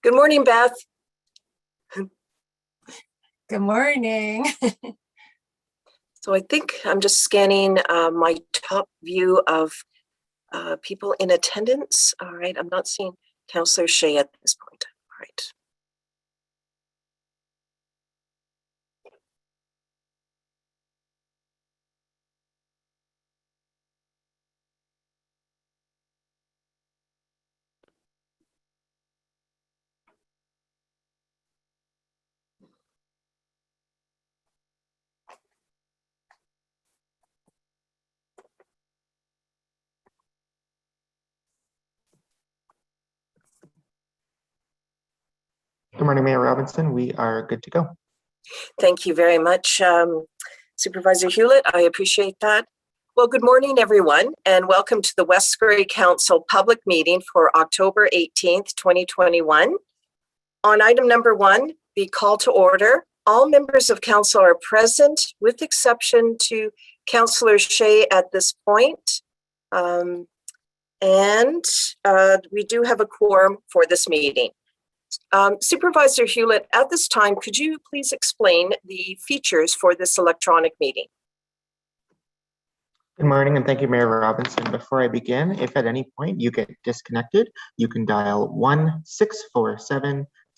Good morning, Beth. Good morning. So I think I'm just scanning my top view of people in attendance. All right, I'm not seeing Councillor Shea at this point. All right. Good morning, Mayor Robinson. We are good to go. Thank you very much, Supervisor Hewlett. I appreciate that. Well, good morning, everyone, and welcome to the West Grey Council public meeting for October 18th, 2021. On item number 1, the call to order. All members of council are present, with exception to Councillor Shea at this point. We do have a quorum for this meeting. Supervisor Hewlett, at this time, could you please explain the features for this electronic meeting? Good morning, and thank you, Mayor Robinson. Before I begin, if at any point you get disconnected, you can dial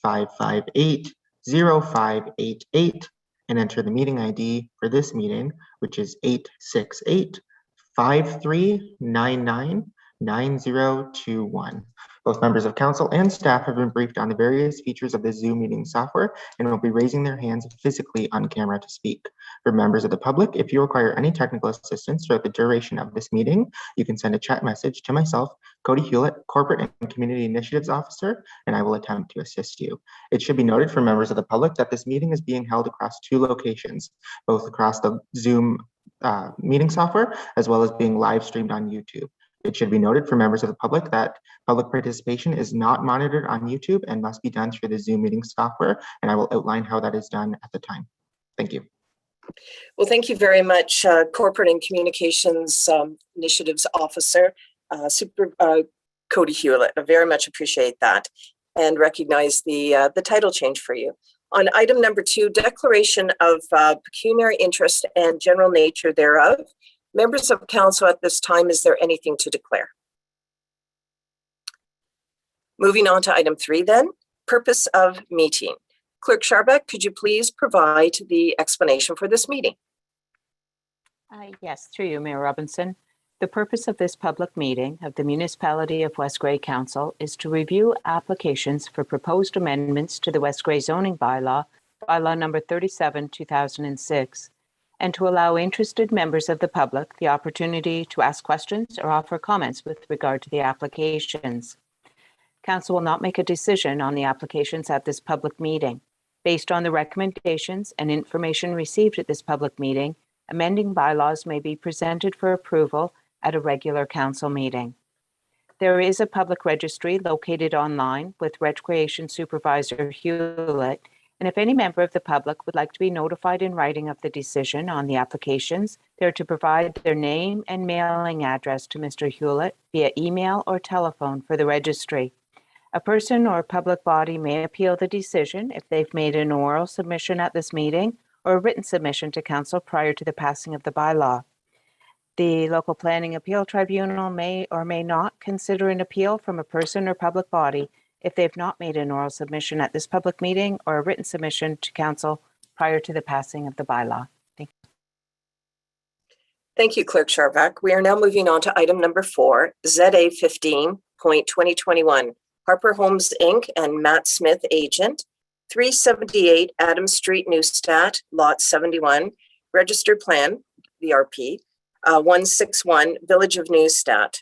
1-647-558-0588 and enter the meeting ID for this meeting, which is 868-5399-9021. Both members of council and staff have been briefed on the various features of the Zoom meeting software and will be raising their hands physically on camera to speak. For members of the public, if you require any technical assistance throughout the duration of this meeting, you can send a chat message to myself, Cody Hewlett, Corporate and Community Initiatives Officer, and I will attempt to assist you. It should be noted for members of the public that this meeting is being held across 2 locations, both across the Zoom meeting software, as well as being live streamed on YouTube. It should be noted for members of the public that public participation is not monitored on YouTube and must be done through the Zoom meeting software, and I will outline how that is done at the time. Thank you. Well, thank you very much, Corporate and Communications Initiatives Officer, Cody Hewlett. I very much appreciate that and recognize the title change for you. On item number 2, declaration of pecuniary interest and general nature thereof. Members of council at this time, is there anything to declare? Moving on to item 3 then, purpose of meeting. Clerk Scharbeck, could you please provide the explanation for this meeting? Yes, through you, Mayor Robinson. The purpose of this public meeting of the Municipality of West Grey Council is to review applications for proposed amendments to the West Grey zoning bylaw, bylaw number 37, 2006, and to allow interested members of the public the opportunity to ask questions or offer comments with regard to the applications. Council will not make a decision on the applications at this public meeting. Based on the recommendations and information received at this public meeting, amending bylaws may be presented for approval at a regular council meeting. There is a public registry located online with Recreation Supervisor Hewlett, and if any member of the public would like to be notified in writing of the decision on the applications, they're to provide their name and mailing address to Mr. Hewlett via email or telephone for the registry. A person or a public body may appeal the decision if they've made an oral submission at this meeting or a written submission to council prior to the passing of the bylaw. The Local Planning Appeal Tribunal may or may not consider an appeal from a person or public body if they've not made an oral submission at this public meeting or a written submission to council prior to the passing of the bylaw. Thank you. Thank you, Clerk Scharbeck. We are now moving on to item number 4, ZA 15.2021, Harper Homes Inc. and Matt Smith, agent, 378 Adams Street, Neustadt, Lot 71, Registered Plan, VRP, 161, Village of Neustadt.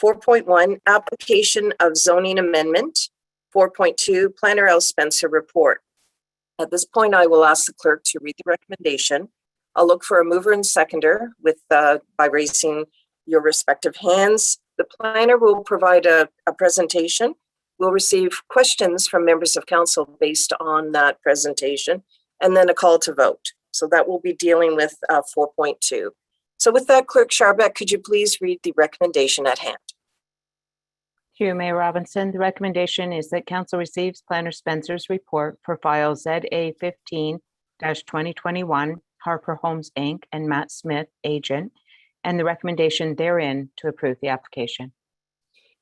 4.1, Application of Zoning Amendment. 4.2, Planner L. Spencer Report. At this point, I will ask the clerk to read the recommendation. I'll look for a mover and seconder by raising your respective hands. The planner will provide a presentation. We'll receive questions from members of council based on that presentation, and then a call to vote. So that will be dealing with 4.2. So with that, Clerk Scharbeck, could you please read the recommendation at hand? Through you, Mayor Robinson, the recommendation is that Council receives Planner Spencer's report for file ZA 15-2021, Harper Homes Inc. and Matt Smith, agent, and the recommendation therein to approve the application.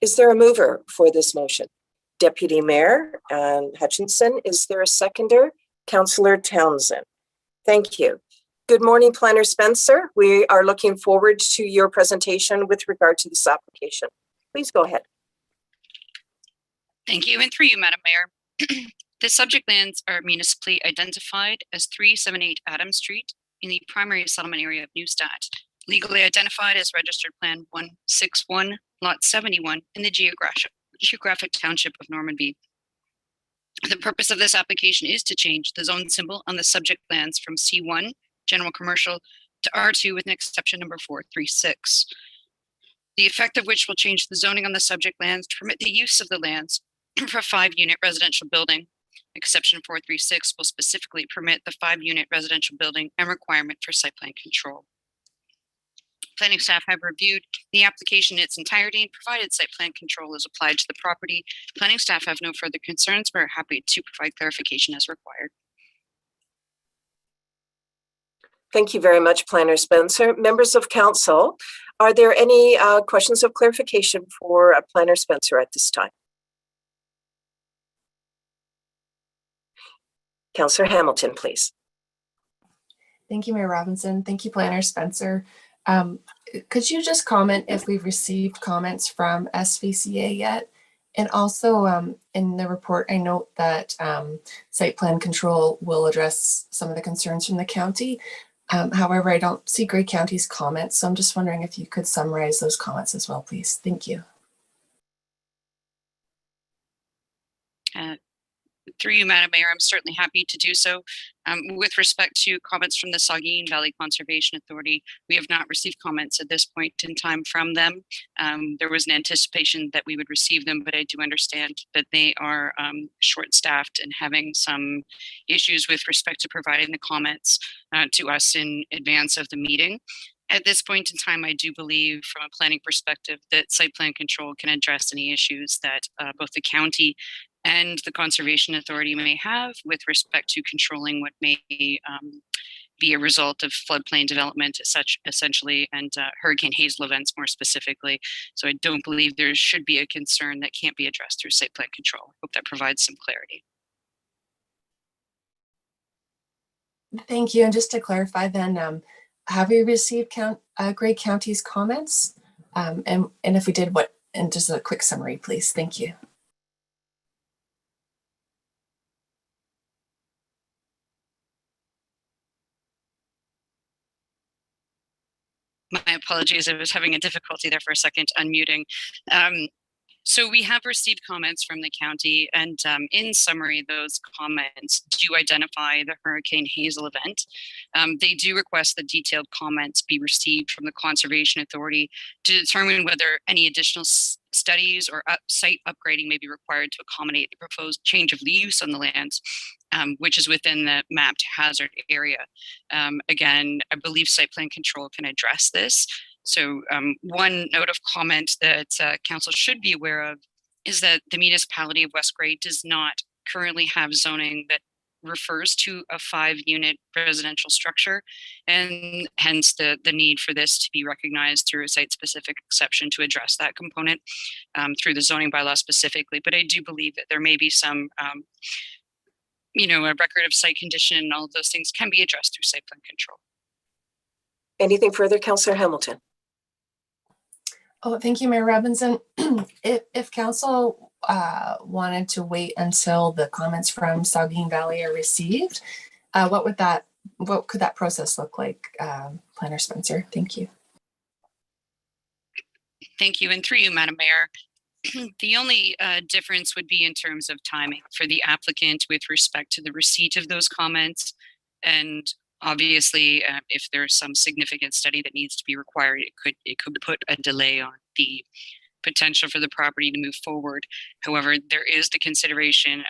Is there a mover for this motion? Deputy Mayor Hutchinson, is there a seconder? Councillor Townsend. Thank you. Good morning, Planner Spencer. We are looking forward to your presentation with regard to this application. Please go ahead. Thank you, and through you, Madam Mayor. The subject lands are municipally identified as 378 Adams Street in the primary settlement area of Neustadt, legally identified as registered plan 161, lot 71 in the geographic township of Normanby. The purpose of this application is to change the zone symbol on the subject lands from C1, general commercial, to R2 with an exception number 436. The effect of which will change the zoning on the subject lands to permit the use of the lands for a 5-unit residential building. Exception 436 will specifically permit the 5-unit residential building and requirement for site plan control. Planning staff have reviewed the application in its entirety and provided site plan control is applied to the property. Planning staff have no further concerns, but are happy to provide clarification as required. Thank you very much, Planner Spencer. Members of Council, are there any questions of clarification for Planner Spencer at this time? Councillor Hamilton, please. Thank you, Mayor Robinson. Thank you, Planner Spencer. Could you just comment if we've received comments from SVCA yet? And also in the report, I note that site plan control will address some of the concerns from the county. However, I don't see Grey County's comments, so I'm just wondering if you could summarize those comments as well, please. Thank you. Through you, Madam Mayor, I'm certainly happy to do so. With respect to comments from the Saugeen Valley Conservation Authority, we have not received comments at this point in time from them. There was an anticipation that we would receive them, but I do understand that they are short-staffed and having some issues with respect to providing the comments to us in advance of the meeting. At this point in time, I do believe from a planning perspective that site plan control can address any issues that both the county and the Conservation Authority may have with respect to controlling what may be a result of floodplain development essentially, and Hurricane Hazel events more specifically. So I don't believe there should be a concern that can't be addressed through site plan control. I hope that provides some clarity. Thank you. And just to clarify then, have we received Grey County's comments? And if we did, what? And just a quick summary, please. Thank you. My apologies, I was having a difficulty there for a second unmuting. So we have received comments from the county, and in summary, those comments do identify the Hurricane Hazel event. They do request that detailed comments be received from the Conservation Authority to determine whether any additional studies or site upgrading may be required to accommodate the proposed change of use on the lands, which is within the mapped hazard area. Again, I believe site plan control can address this. So one note of comment that council should be aware of is that the municipality of West Grey does not currently have zoning that refers to a 5-unit residential structure, and hence the need for this to be recognized through a site-specific exception to address that component through the zoning bylaw specifically. But I do believe that there may be some a record of site condition and all of those things can be addressed through site plan control. Anything further, Councillor Hamilton? Oh, thank you, Mayor Robinson. If council wanted to wait until the comments from Saugeen Valley are received, what could that process look like, Planner Spencer? Thank you. Thank you, and through you, Madam Mayor. The only difference would be in terms of timing for the applicant with respect to the receipt of those comments. And obviously, if there's some significant study that needs to be required, it could put a delay on the potential for the property to move forward. However, there is the consideration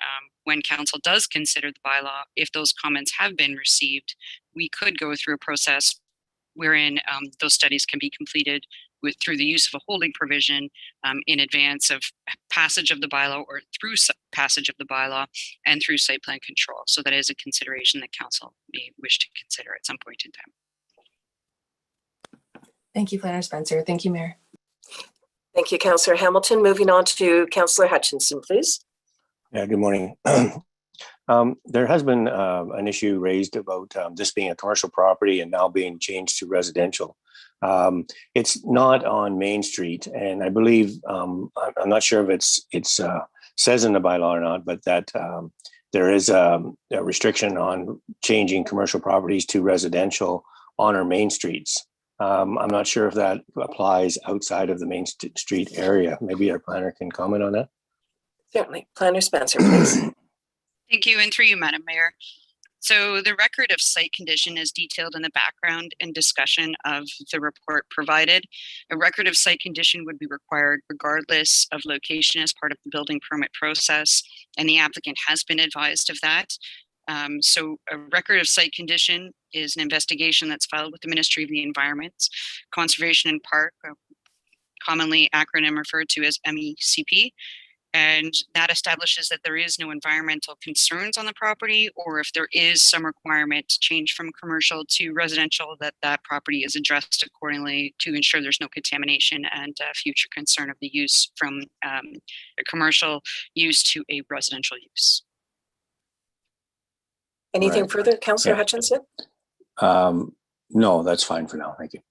when council does consider the bylaw, if those comments have been received, we could go through a process wherein those studies can be completed through the use of a holding provision in advance of passage of the bylaw or through passage of the bylaw and through site plan control. So that is a consideration that council may wish to consider at some point in time. Thank you, Planner Spencer. Thank you, Mayor. Thank you, Councillor Hamilton. Moving on to Councillor Hutchinson, please. Yeah, good morning. There has been an issue raised about this being a commercial property and now being changed to residential. It's not on Main Street, and I believe I'm not sure if it's says in the bylaw or not, but that there is a restriction on changing commercial properties to residential on our main streets. I'm not sure if that applies outside of the Main Street area. Maybe our planner can comment on that. Certainly. Planner Spencer, please. Thank you, and through you, Madam Mayor. So the record of site condition is detailed in the background and discussion of the report provided. A record of site condition would be required regardless of location as part of the building permit process, and the applicant has been advised of that. So a record of site condition is an investigation that's filed with the Ministry of the Environment, Conservation and Park, commonly acronym referred to as MECP. And that establishes that there is no environmental concerns on the property, or if there is some requirement to change from commercial to residential, that property is addressed accordingly to ensure there's no contamination and future concern of the use from a commercial use to a residential use. Anything Right. further, Councillor Yeah. Hutchinson? No, that's fine for now. Thank you.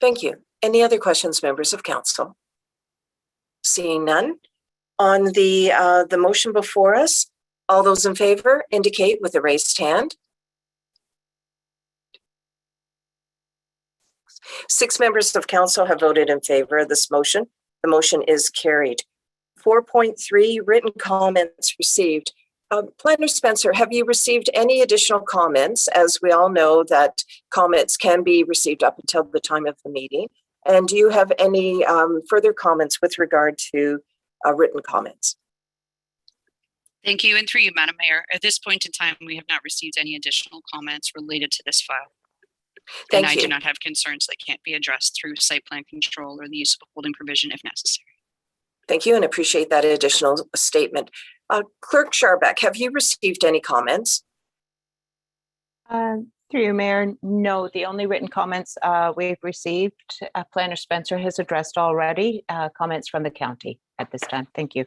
Thank you. Any other questions, members of council? Seeing none. On the motion before us, all those in favor indicate with a raised hand. 6 members of council have voted in favor of this motion. The motion is carried. 4.3 written comments received. Planner Spencer, have you received any additional comments? As we all know that comments can be received up until the time of the meeting. And do you have any further comments with regard to written comments? Thank you, and through you, Madam Mayor. At this point in time, we have not received any additional comments related to this file. Thank I you. do not have concerns that can't be addressed through site plan control or the use of a holding provision if necessary. Thank you, and appreciate that additional statement. Clerk Scharbeck, have you received any comments? Through you, Mayor, no, the only written comments we've received, Planner Spencer has addressed already, comments from the county at this time. Thank you.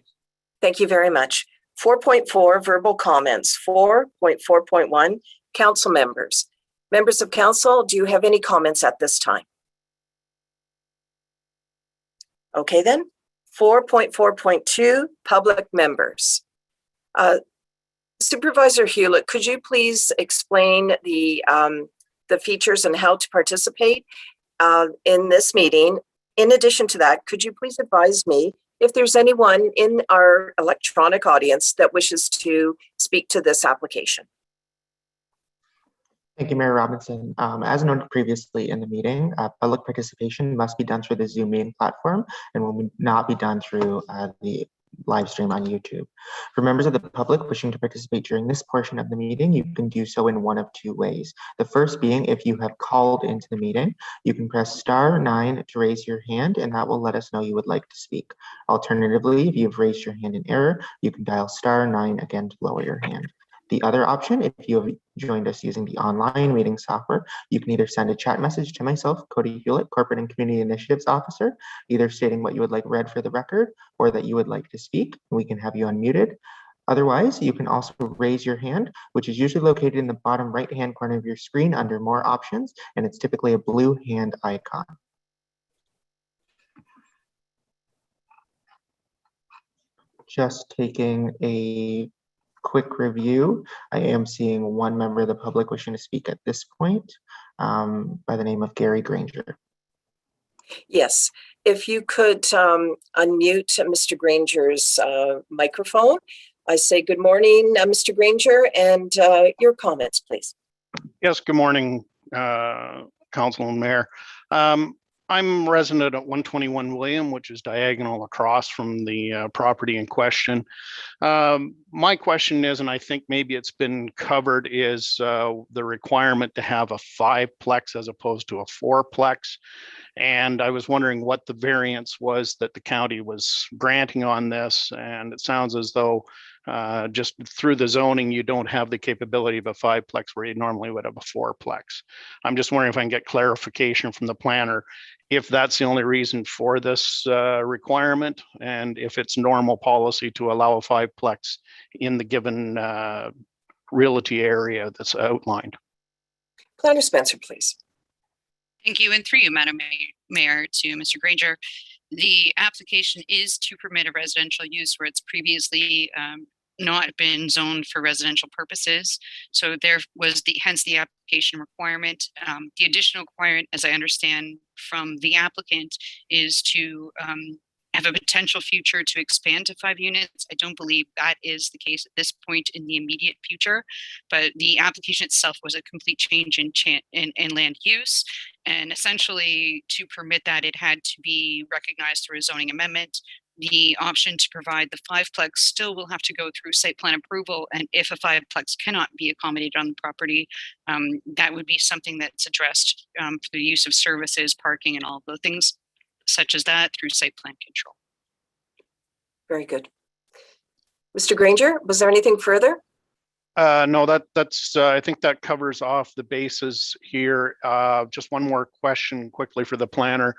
Thank you very much. 4.4 verbal comments. 4.4.1 council members. Members of council, do you have any comments at this time? Okay then. 4.4.2 public members. Supervisor Hewlett, could you please explain the features and how to participate in this meeting? In addition to that, could you please advise me if there's anyone in our electronic audience that wishes to speak to this application? Thank you, Mayor Robinson. As noted previously in the meeting, public participation must be done through the Zoom meeting platform and will not be done through the live stream on YouTube. For members of the public wishing to participate during this portion of the meeting, you can do so in one of 2 ways. The first being, if you have called into the meeting, you can press *9 to raise your hand, and that will let us know you would like to speak. Alternatively, if you've raised your hand in error, you can dial *9 again to lower your hand. The other option, if you have joined us using the online meeting software, you can either send a chat message to myself, Cody Hewlett, Corporate and Community Initiatives Officer, either stating what you would like read for the record or that you would like to speak. We can have you unmuted. Otherwise, you can also raise your hand, which is usually located in the bottom right-hand corner of your screen under More Options, and it's typically a blue hand icon. Just taking a quick review. I am seeing one member of the public wishing to speak at this point by the name of Gary Granger. Yes, if you could unmute Mr. Granger's microphone. I say good morning, Mr. Granger, and your comments, please. Yes, good morning, Council and Mayor. I'm resident at 121 William, which is diagonal across from the property in question. My question is, and I think maybe it's been covered, is the requirement to have a 5-plex as opposed to a 4-plex. And I was wondering what the variance was that the county was granting on this. And it sounds as though just through the zoning, you don't have the capability of a 5-plex where you normally would have a 4-plex. I'm just wondering if I can get clarification from the planner if that's the only reason for this requirement, and if it's normal policy to allow a 5-plex in the given realty area that's outlined. Planner Spencer, please. Thank you. And through you, Madam Mayor, to Mr. Granger, the application is to permit a residential use where it's previously not been zoned for residential purposes. So there was hence the application requirement. The additional requirement, as I understand from the applicant, is to have a potential future to expand to 5 units. I don't believe that is the case at this point in the immediate future, but the application itself was a complete change in land use. And essentially, to permit that, it had to be recognized through a zoning amendment. The option to provide the 5-plex still will have to go through site plan approval. And if a 5-plex cannot be accommodated on the property, that would be something that's addressed for the use of services, parking, and all the things such as that through site plan control. Very good. Mr. Granger, was there anything further? No, that's I think that covers off the bases here. Just one more question quickly for the planner.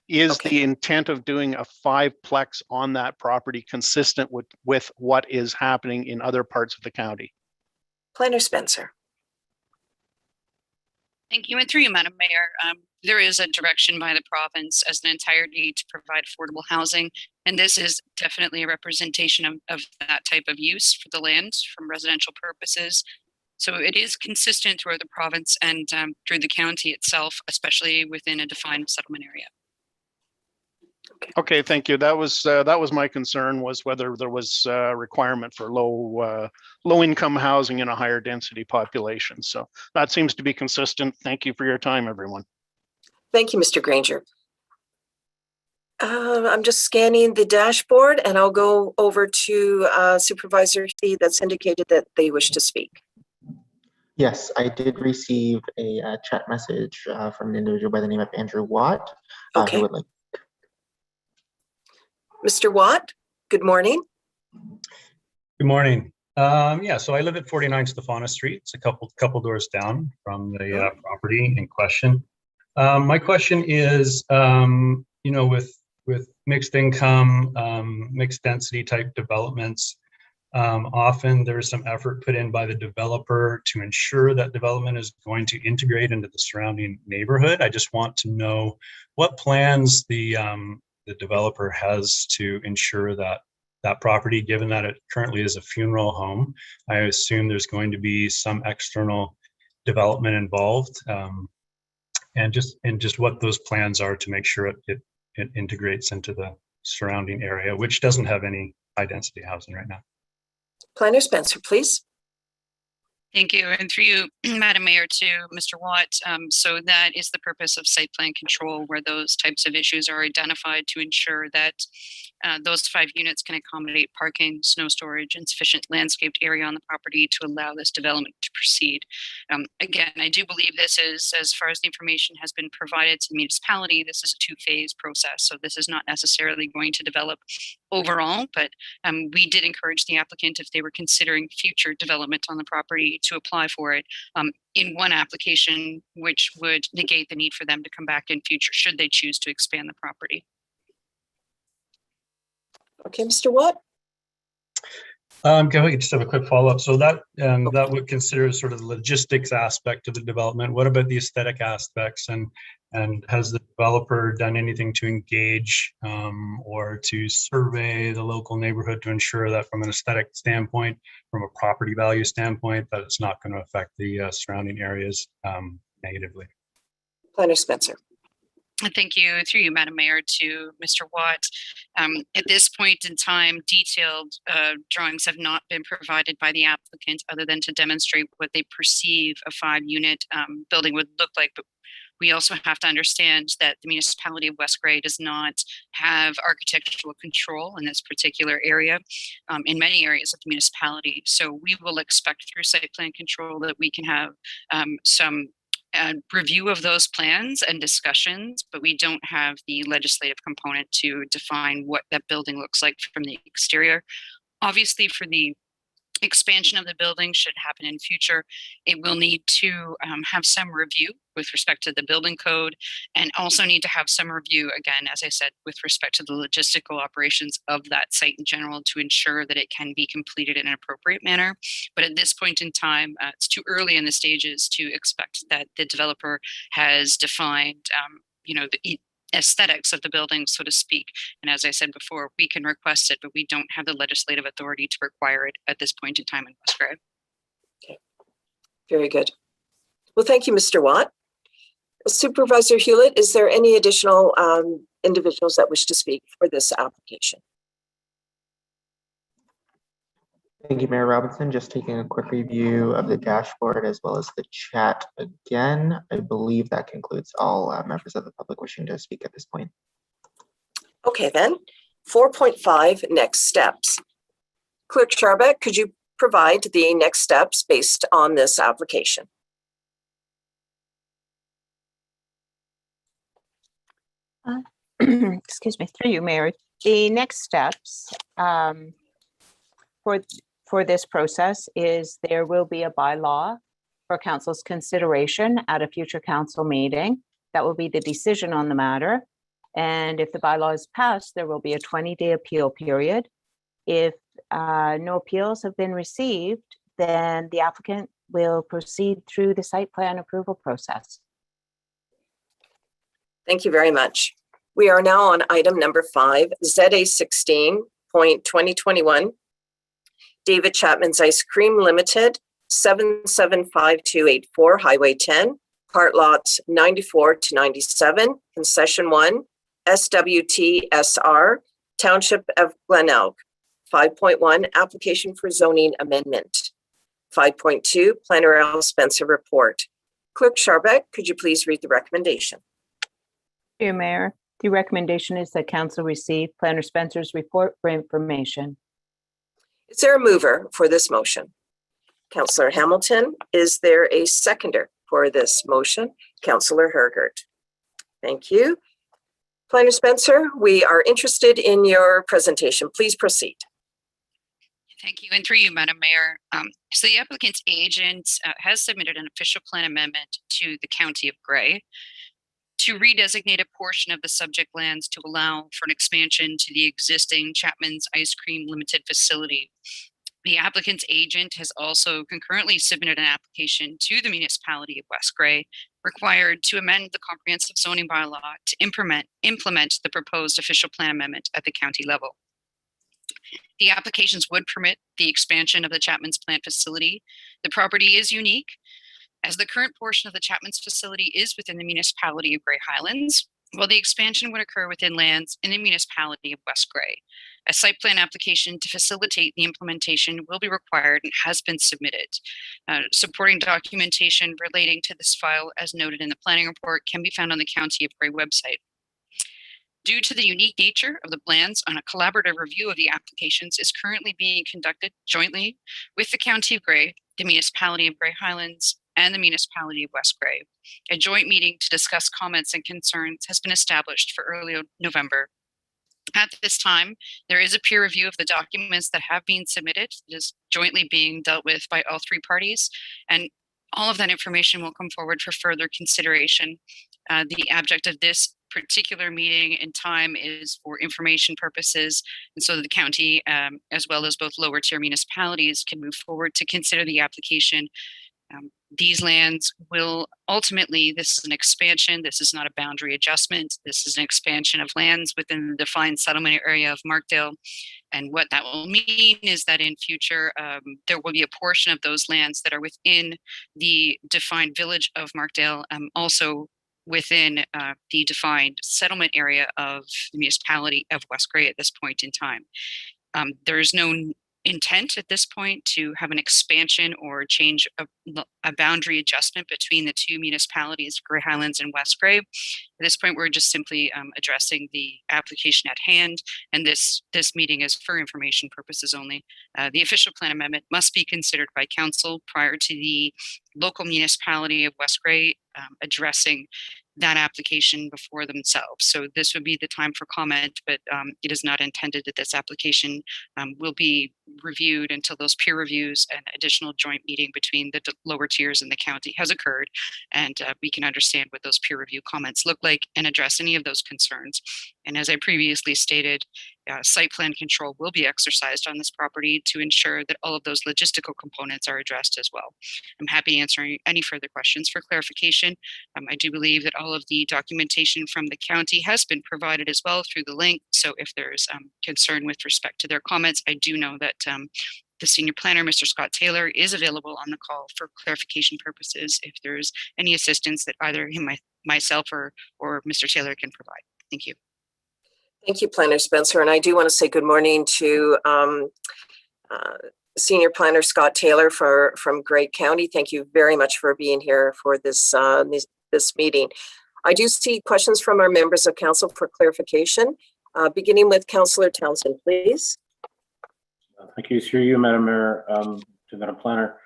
Is the intent of doing a 5-plex on that property consistent with what is happening in other parts of the county? Planner Spencer. Thank you. And through you, Madam Mayor, there is a direction by the province as an entirety to provide affordable housing. And this is definitely a representation of that type of use for the land from residential purposes. So it is consistent throughout the province and through the county itself, especially within a defined settlement area. Okay, thank you. That was my concern, was whether there was a requirement for low income housing in a higher density population. So that seems to be consistent. Thank you for your time, everyone. Thank you, Mr. Granger. I'm just scanning the dashboard and I'll go over to Supervisor Fee that's indicated that they wish to speak. Yes, I did receive a chat message from an individual by the name of Andrew Watt. Okay. Who would like. Mr. Watt, good morning. Good morning. Yeah, so I live at 49 Stephana Street. It's a couple doors down from the property in question. My question is, you know, with mixed income, mixed density type developments, often there's some effort put in by the developer to ensure that development is going to integrate into the surrounding neighborhood. I just want to know what plans the developer has to ensure that that property, given that it currently is a funeral home, I assume there's going to be some external development involved, and just what those plans are to make sure it integrates into the surrounding area, which doesn't have any high density housing right now. Planner Spencer, please. Thank you. And through you, Madam Mayor, to Mr. Watt. So that is the purpose of site plan control, where those types of issues are identified to ensure that those 5 units can accommodate parking, snow storage, and sufficient landscaped area on the property to allow this development to proceed. Again, I do believe this is, as far as the information has been provided to the municipality, this is a 2-phase process. So this is not necessarily going to develop overall, but we did encourage the applicant, if they were considering future development on the property, to apply for it in one application, which would negate the need for them to come back in future should they choose to expand the property. Okay, Mr. Watt. Can we just have a quick follow-up? So that that would consider sort of the logistics aspect of the development. What about the aesthetic aspects, and has the developer done anything to engage or to survey the local neighborhood to ensure that from an aesthetic standpoint, from a property value standpoint, that it's not going to affect the surrounding areas negatively? Planner Spencer. Thank you. Through you, Madam Mayor, to Mr. Watt. At this point in time, detailed drawings have not been provided by the applicant other than to demonstrate what they perceive a 5-unit building would look like. But We also have to understand that the municipality of West Grey does not have architectural control in this particular area, in many areas of the municipality. So we will expect through site plan control that we can have some review of those plans and discussions, but we don't have the legislative component to define what that building looks like from the exterior. Obviously, for the expansion of the building should happen in future, it will need to have some review with respect to the building code, and also need to have some review, again, as I said, with respect to the logistical operations of that site in general to ensure that it can be completed in an appropriate manner. But at this point in time, it's too early in the stages to expect that the developer has defined the aesthetics of the building, so to speak. And as I said before, we can request it, but we don't have the legislative authority to require it at this point in time in West Grey. Okay, very good. Well, thank you, Mr. Watt. Supervisor Hewlett, is there any additional individuals that wish to speak for this application? Thank you, Mayor Robinson. Just taking a quick review of the dashboard as well as the chat again. I believe that concludes all members of the public wishing to speak at this point. Okay, then 4.5 next steps. Clerk Charbeck, could you provide the next steps based on this application? Excuse me, through you, Mayor. The next steps for this process is there will be a bylaw for council's consideration at a future council meeting. That will be the decision on the matter. And if the bylaw is passed, there will be a 20-day appeal period. If no appeals have been received, then the applicant will proceed through the site plan approval process. Thank you very much. We are now on item number 5, ZA 16.2021. David Chapman's Ice Cream Limited, 775284 Highway 10, part lots 94 to 97, concession 1, SWTSR, Township of Glenelg. 5.1, application for zoning amendment. 5.2, Planner Al Spencer report. Clerk Charbeck, could you please read the recommendation? Dear Mayor, the recommendation is that council receive Planner Spencer's report for information. Is there a mover for this motion? Councillor Hamilton. Is there a seconder for this motion? Councillor Hergert. Thank you. Planner Spencer, we are interested in your presentation. Please proceed. Thank you. And through you, Madam Mayor. So the applicant's agent has submitted an official plan amendment to the County of Grey to redesignate a portion of the subject lands to allow for an expansion to the existing Chapman's Ice Cream Limited facility. The applicant's agent has also concurrently submitted an application to the municipality of West Grey required to amend the comprehensive zoning bylaw to implement the proposed official plan amendment at the county level. The applications would permit the expansion of the Chapman's plant facility. The property is unique, as the current portion of the Chapman's facility is within the municipality of Grey Highlands, while the expansion would occur within lands in the municipality of West Grey. A site plan application to facilitate the implementation will be required and has been submitted. Supporting documentation relating to this file, as noted in the planning report, can be found on the County of Grey website. Due to the unique nature of the plans, on a collaborative review of the applications is currently being conducted jointly with the County of Grey, the municipality of Grey Highlands, and the municipality of West Grey. A joint meeting to discuss comments and concerns has been established for early November. At this time, there is a peer review of the documents that have been submitted. It is jointly being dealt with by all three parties, and all of that information will come forward for further consideration. The object of this particular meeting and time is for information purposes, and so that the county, as well as both lower tier municipalities, can move forward to consider the application. These lands will ultimately, this is an expansion, this is not a boundary adjustment, this is an expansion of lands within the defined settlement area of Markdale. And what that will mean is that in future, there will be a portion of those lands that are within the defined village of Markdale, also within the defined settlement area of the municipality of West Grey at this point in time. There is no intent at this point to have an expansion or change a boundary adjustment between the two municipalities, Grey Highlands and West Grey. At this point, we're just simply addressing the application at hand, and this meeting is for information purposes only. The official plan amendment must be considered by council prior to the local municipality of West Grey addressing that application before themselves. So this would be the time for comment, but it is not intended that this application will be reviewed until those peer reviews and additional joint meeting between the lower tiers and the county has occurred. And we can understand what those peer review comments look like and address any of those concerns. And as I previously stated, site plan control will be exercised on this property to ensure that all of those logistical components are addressed as well. I'm happy to answer any further questions for clarification. I do believe that all of the documentation from the county has been provided as well through the link. So if there's concern with respect to their comments, I do know that the senior planner, Mr. Scott Taylor, is available on the call for clarification purposes if there's any assistance that either him, myself, or Mr. Taylor can provide. Thank you. Thank you, Planner Spencer. And I do want to say good morning to Senior Planner Scott Taylor from Grey County. Thank you very much for being here for this meeting. I do see questions from our members of council for clarification, beginning with Councillor Townsend, please. Thank you. Through you, Madam Mayor, to Madam Planner.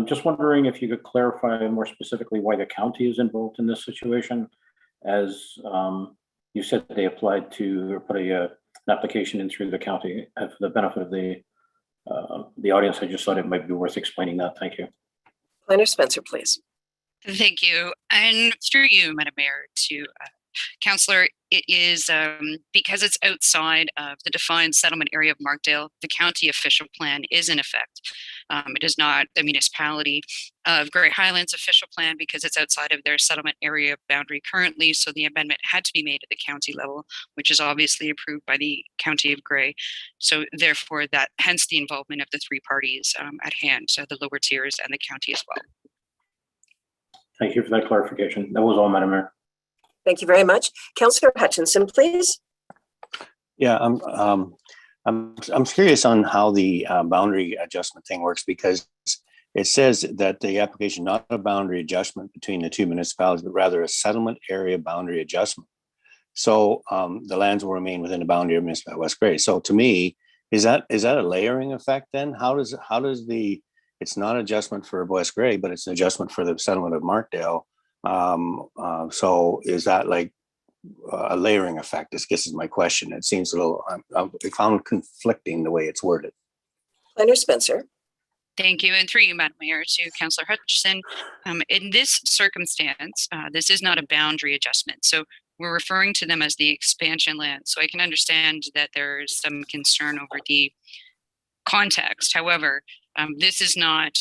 Just wondering if you could clarify more specifically why the county is involved in this situation, as you said they applied to or put an application in through the county. For the benefit of the audience, I just thought it might be worth explaining that. Thank you. Planner Spencer, please. Thank you. And through you, Madam Mayor, to Councillor, it is because it's outside of the defined settlement area of Markdale, the county official plan is in effect. It is not the municipality of Grey Highlands official plan because it's outside of their settlement area boundary currently. So the amendment had to be made at the county level, which is obviously approved by the county of Grey. So therefore, hence the involvement of the three parties at hand, so the lower tiers and the county as well. Thank you for that clarification. That was all, Madam Mayor. Thank you very much. Councillor Hutchinson, please. Yeah, I'm curious on how the boundary adjustment thing works, because it says that the application not a boundary adjustment between the two municipalities, but rather a settlement area boundary adjustment. So the lands will remain within the boundary of municipality West Grey. So to me, is that a layering effect then? How does it's not adjustment for West Grey, but it's an adjustment for the settlement of Markdale. So is that like a layering effect? This is my question. It seems a little, I found conflicting the way it's worded. Planner Spencer. Thank you. And through you, Madam Mayor, to Councillor Hutchison. In this circumstance, this is not a boundary adjustment. So we're referring to them as the expansion land. So I can understand that there's some concern over the context. However, this is not,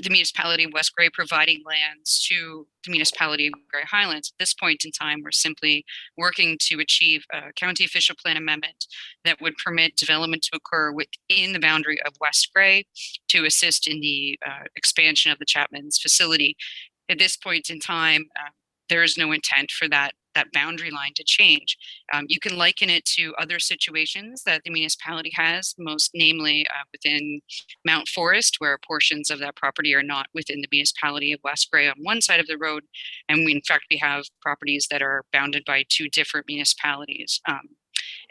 the municipality of West Grey providing lands to the municipality of Grey Highlands. At this point in time, we're simply working to achieve a county official plan amendment that would permit development to occur within the boundary of West Grey to assist in the expansion of the Chapman's facility. At this point in time, there is no intent for that boundary line to change. You can liken it to other situations that the municipality has, most namely within Mount Forest, where portions of that property are not within the municipality of West Grey on one side of the road. And we have properties that are bounded by two different municipalities.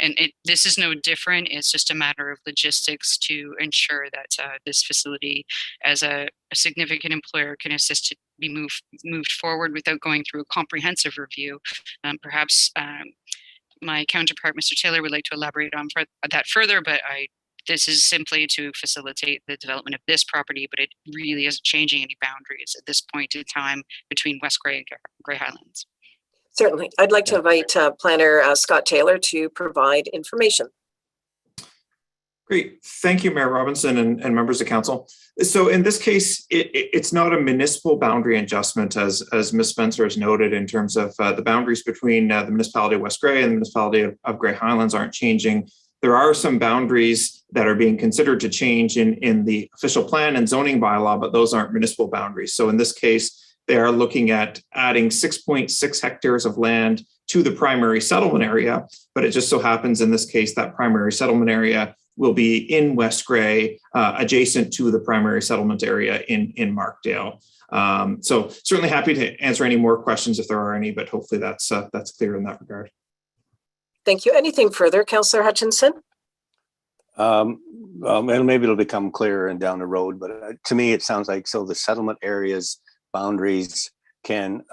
And this is no different. It's just a matter of logistics to ensure that this facility, as a significant employer, can assist to be moved forward without going through a comprehensive review. Perhaps my counterpart, Mr. Taylor, would like to elaborate on that further, but this is simply to facilitate the development of this property, but it really isn't changing any boundaries at this point in time between West Grey and Grey Highlands. Certainly. I'd like to invite Planner Scott Taylor to provide information. Great. Thank you, Mayor Robinson and members of council. So in this case, it's not a municipal boundary adjustment, as Ms. Spencer has noted, in terms of the boundaries between the municipality of West Grey and the municipality of Grey Highlands aren't changing. There are some boundaries that are being considered to change in the official plan and zoning bylaw, but those aren't municipal boundaries. So in this case, they are looking at adding 6.6 hectares of land to the primary settlement area, but it just so happens in this case that primary settlement area will be in West Grey, adjacent to the primary settlement area in Markdale. So certainly happy to answer any more questions if there are any, but hopefully that's clear in that regard. Thank you. Anything further, Councillor Hutchinson? Well, maybe it'll become clearer and down the road, but to me, it sounds like so the settlement areas boundaries can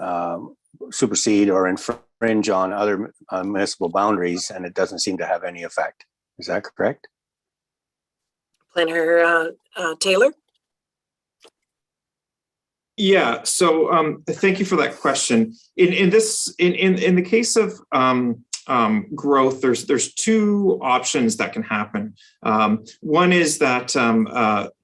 supersede or infringe on other municipal boundaries, and it doesn't seem to have any effect. Is that correct? Planner Taylor? Yeah, so thank you for that question. In the case of growth, there's two options that can happen. One is that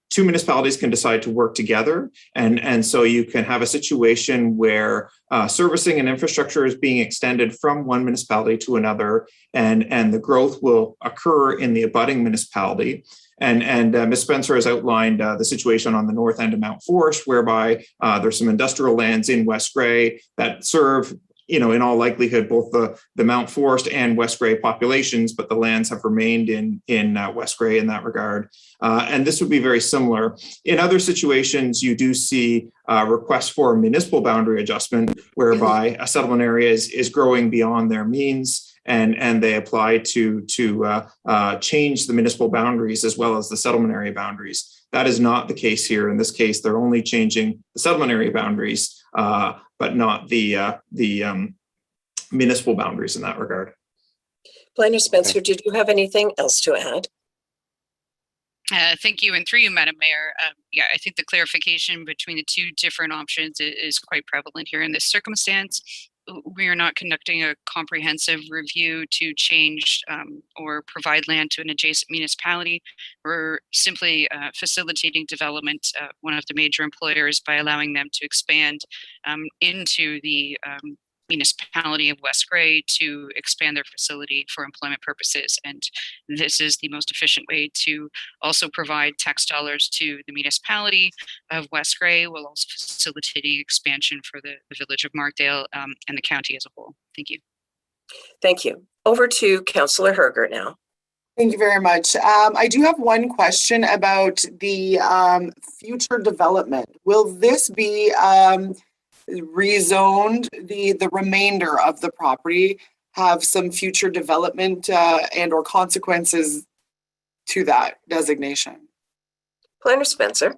two municipalities can decide to work together, and so you can have a situation where servicing and infrastructure is being extended from one municipality to another, and the growth will occur in the abutting municipality. And Ms. Spencer has outlined the situation on the north end of Mount Forest, whereby there's some industrial lands in West Grey that serve, in all likelihood, both the Mount Forest and West Grey populations, but the lands have remained in West Grey in that regard. And this would be very similar. In other situations, you do see requests for municipal boundary adjustment, whereby a settlement area is growing beyond their means, and they apply to change the municipal boundaries as well as the settlement area boundaries. That is not the case here. In this case, they're only changing the settlement area boundaries, but not the municipal boundaries in that regard. Planner Spencer, did you have anything else to add? Thank you, and through you, Madam Mayor. Yeah, I think the clarification between the two different options is quite prevalent here in this circumstance. We are not conducting a comprehensive review to change or provide land to an adjacent municipality. We're simply facilitating development, one of the major employers, by allowing them to expand into the municipality of West Grey to expand their facility for employment purposes. And this is the most efficient way to also provide tax dollars to the municipality of West Grey, while also facilitating expansion for the village of Markdale and the county as a whole. Thank you. Thank you. Over to Councillor Hergert now. Thank you very much. I do have one question about the future development. Will this be rezoned? The remainder of the property have some future development and or consequences to that designation? Planner Spencer.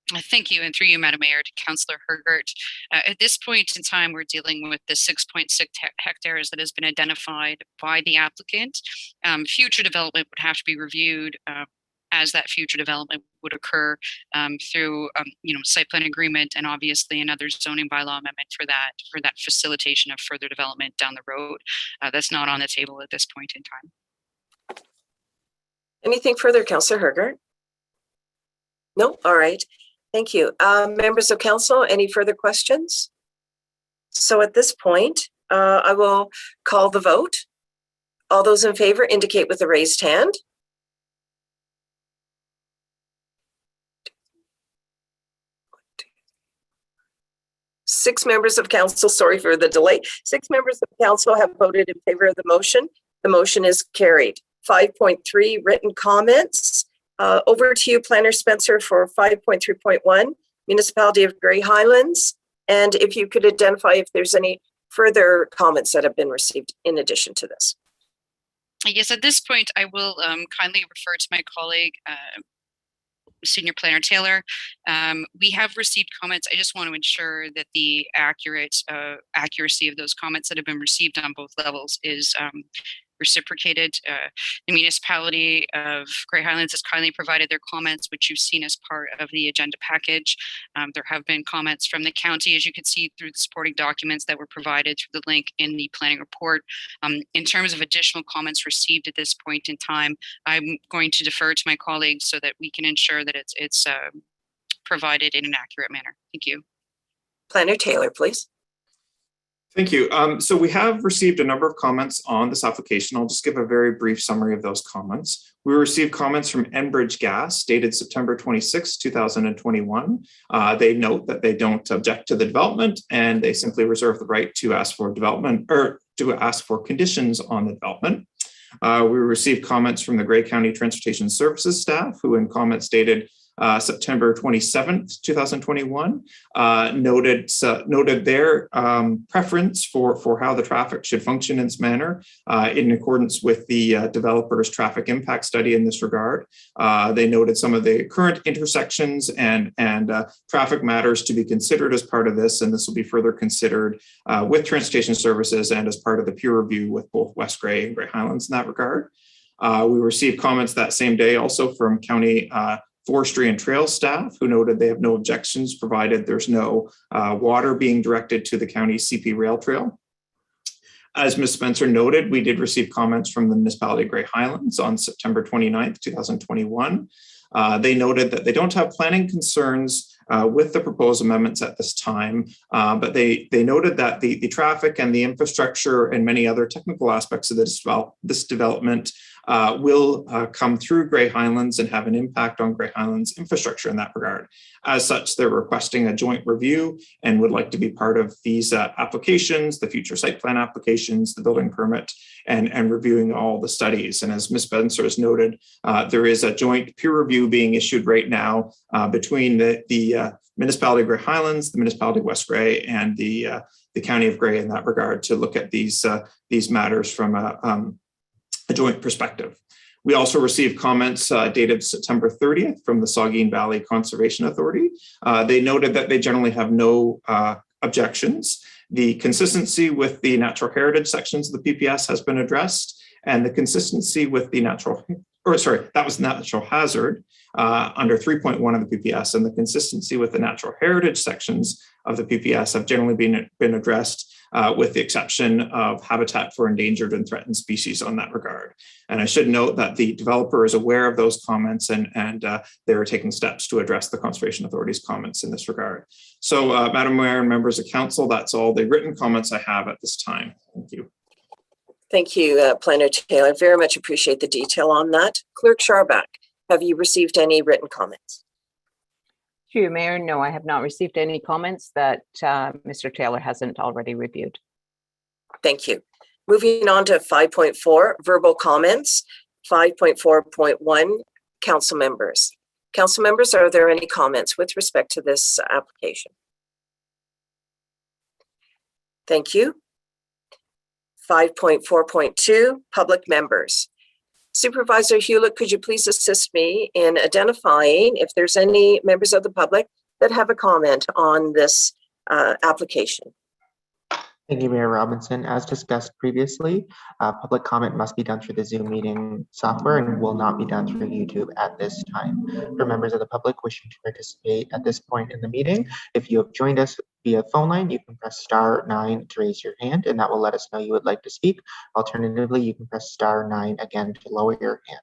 Thank you, and through you, Madam Mayor, to Councillor Hergert. At this point in time, we're dealing with the 6.6 hectares that has been identified by the applicant. Future development would have to be reviewed as that future development would occur through site plan agreement, and obviously another zoning bylaw amendment for that facilitation of further development down the road. That's not on the table at this point in time. Anything further, Councillor Hergert? No? All right. Thank you. Members of council, any further questions? So at this point, I will call the vote. All those in favor indicate with a raised hand. Six members of council, sorry for the delay. 6 members of council have voted in favor of the motion. The motion is carried. 5.3 written comments. Over to you, Planner Spencer, for 5.3.1, Municipality of Grey Highlands. And if you could identify if there's any further comments that have been received in addition to this. Yes, at this point, I will kindly refer to my colleague, Senior Planner Taylor. We have received comments. I just want to ensure that the accuracy of those comments that have been received on both levels is reciprocated. The municipality of Grey Highlands has kindly provided their comments, which you've seen as part of the agenda package. There have been comments from the county, as you can see through the supporting documents that were provided through the link in the planning report. In terms of additional comments received at this point in time, I'm going to defer to my colleagues so that we can ensure that it's provided in an accurate manner. Thank you. Planner Taylor, please. Thank you. So we have received a number of comments on this application. I'll just give a very brief summary of those comments. We received comments from Enbridge Gas dated September 26, 2021. They note that they don't object to the development, and they simply reserve the right to ask for development or to ask for conditions on the development. We received comments from the Grey County Transportation Services staff, who in comments dated September 27th, 2021, noted their preference for how the traffic should function in this manner in accordance with the developer's traffic impact study in this regard. They noted some of the current intersections and traffic matters to be considered as part of this, and this will be further considered with Transportation Services and as part of the peer review with both West Grey and Grey Highlands in that regard. We received comments that same day also from County Forestry and Trail staff, who noted they have no objections provided there's no water being directed to the county CP rail trail. As Ms. Spencer noted, we did receive comments from the municipality of Grey Highlands on September 29th, 2021. They noted that they don't have planning concerns with the proposed amendments at this time, but they noted that the traffic and the infrastructure and many other technical aspects of this development will come through Grey Highlands and have an impact on Grey Highlands infrastructure in that regard. As such, they're requesting a joint review and would like to be part of these applications, the future site plan applications, the building permit, and reviewing all the studies. And as Ms. Spencer has noted, there is a joint peer review being issued right now between the municipality of Grey Highlands, the municipality of West Grey, and the county of Grey in that regard to look at these matters from a joint perspective. We also received comments dated September 30th from the Saugeen Valley Conservation Authority. They noted that they generally have no objections. The consistency with the natural heritage sections of the PPS has been addressed, and the consistency with the natural hazard under 3.1 of the PPS, and the consistency with the natural heritage sections of the PPS have generally been addressed, with the exception of habitat for endangered and threatened species on that regard. And I should note that the developer is aware of those comments and they are taking steps to address the Conservation Authority's comments in this regard. So Madam Mayor and members of council, that's all the written comments I have at this time. Thank you. Thank you, Planner Taylor. Very much appreciate the detail on that. Clerk Scharback, have you received any written comments? Through you, Mayor, no, I have not received any comments that Mr. Taylor hasn't already reviewed. Thank you. Moving on to 5.4, verbal comments. 5.4.1, council members. Council members, are there any comments with respect to this application? Thank you. 5.4.2, public members. Supervisor Hewlett, could you please assist me in identifying if there's any members of the public that have a comment on this application? Thank you, Mayor Robinson. As discussed previously, public comment must be done through the Zoom meeting software and will not be done through YouTube at this time. For members of the public wishing to participate at this point in the meeting, if you have joined us via phone line, you can press *9 to raise your hand, and that will let us know you would like to speak. Alternatively, you can press *9 again to lower your hand.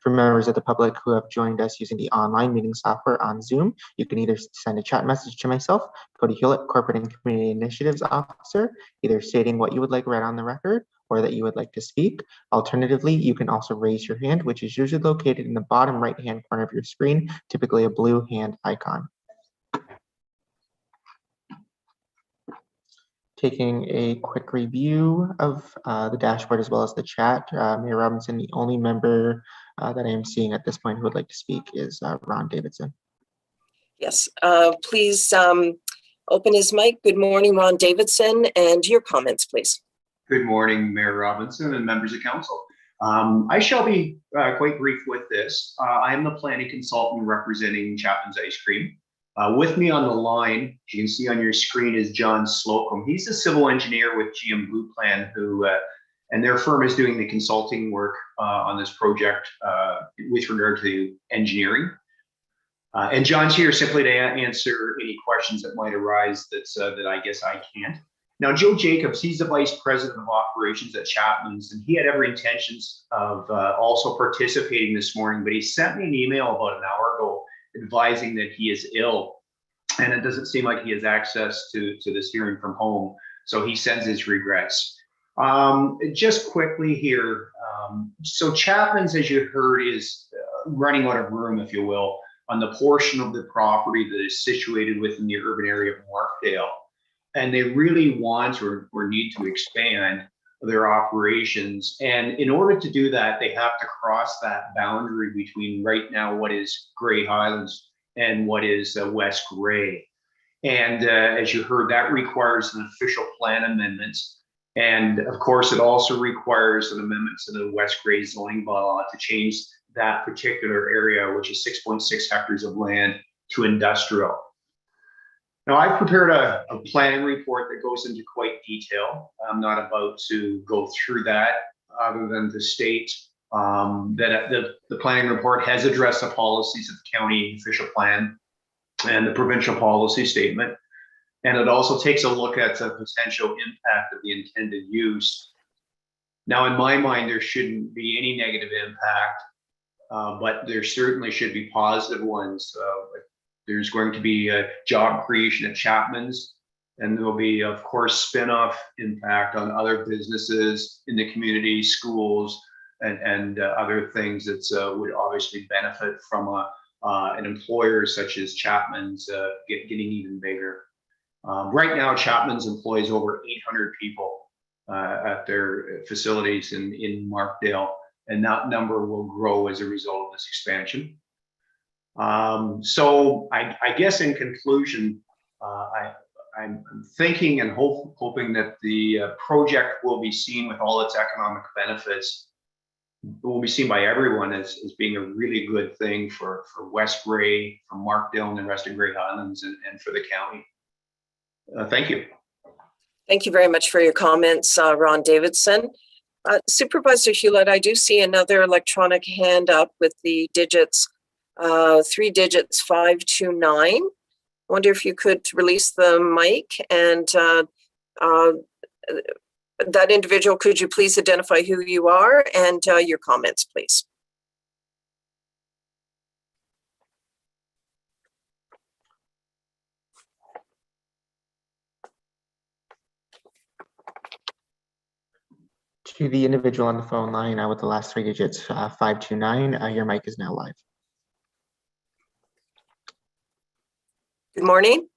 For members of the public who have joined us using the online meeting software on Zoom, you can either send a chat message to myself, Cody Hewlett, Corporate and Community Initiatives Officer, either stating what you would like read on the record or that you would like to speak. Alternatively, you can also raise your hand, which is usually located in the bottom right-hand corner of your screen, typically a blue hand icon. Taking a quick review of the dashboard as well as the chat, Mayor Robinson, the only member that I am seeing at this point who would like to speak is Ron Davidson. Yes, please open his mic. Good morning, Ron Davidson, and your comments, please. Good morning, Mayor Robinson and members of council. I shall be quite brief with this. I am the planning consultant representing Chapman's Ice Cream. With me on the line, as you can see on your screen, is John Slocum. He's a civil engineer with GM Blue Plan, who and their firm is doing the consulting work on this project with regard to engineering. And John's here simply to answer any questions that might arise that I guess I can't. Now, Joe Jacobs, he's the vice president of operations at Chapman's, and he had every intentions of also participating this morning, but he sent me an email about an hour ago advising that he is ill, and it doesn't seem like he has access to this hearing from home, so he sends his regrets. Just quickly here, so Chapman's, as you heard, is running out of room, if you will, on the portion of the property that is situated within the urban area of Markdale, and they really want or need to expand their operations. And in order to do that, they have to cross that boundary between right now what is Grey Highlands and what is West Grey. And as you heard, that requires an official plan amendment. And of course, it also requires an amendment to the West Grey zoning bylaw to change that particular area, which is 6.6 hectares of land, to industrial. Now, I've prepared a planning report that goes into quite detail. I'm not about to go through that other than to state that the planning report has addressed the policies of the county official plan and the provincial policy statement. And it also takes a look at the potential impact of the intended use. Now, in my mind, there shouldn't be any negative impact, but there certainly should be positive ones. There's going to be a job creation at Chapman's, and there will be, of course, spin-off impact on other businesses in the community, schools, and other things that would obviously benefit from an employer such as Chapman's getting even bigger. Right now, Chapman's employs over 800 people at their facilities in Markdale, and that number will grow as a result of this expansion. So I guess in conclusion, I'm thinking and hoping that the project will be seen with all its economic benefits, will be seen by everyone as being a really good thing for West Grey, for Markdale and the rest of Grey Highlands, and for the county. Thank you. Thank you very much for your comments, Ron Davidson. Supervisor Hewlett, I do see another electronic hand up with the digits, 3 digits 529. I wonder if you could release the mic, and that individual, could you please identify who you are and your comments, please? To the individual on the phone line with the last 3 digits, 529, your mic is now live. Good morning.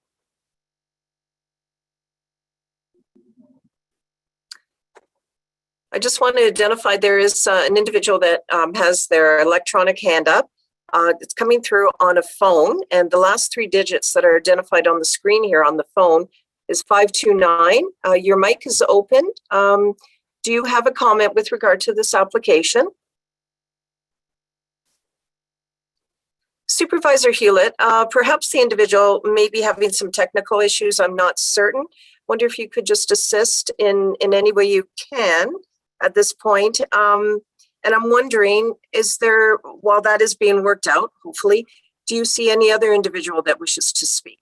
I just want to identify there is an individual that has their electronic hand up. It's coming through on a phone, and the last 3 digits that are identified on the screen here on the phone is 529. Your mic is open. Do you have a comment with regard to this application? Supervisor Hewlett, perhaps the individual may be having some technical issues. I'm not certain. Wonder if you could just assist in any way you can at this point. And I'm wondering, is there, while that is being worked out, hopefully, do you see any other individual that wishes to speak?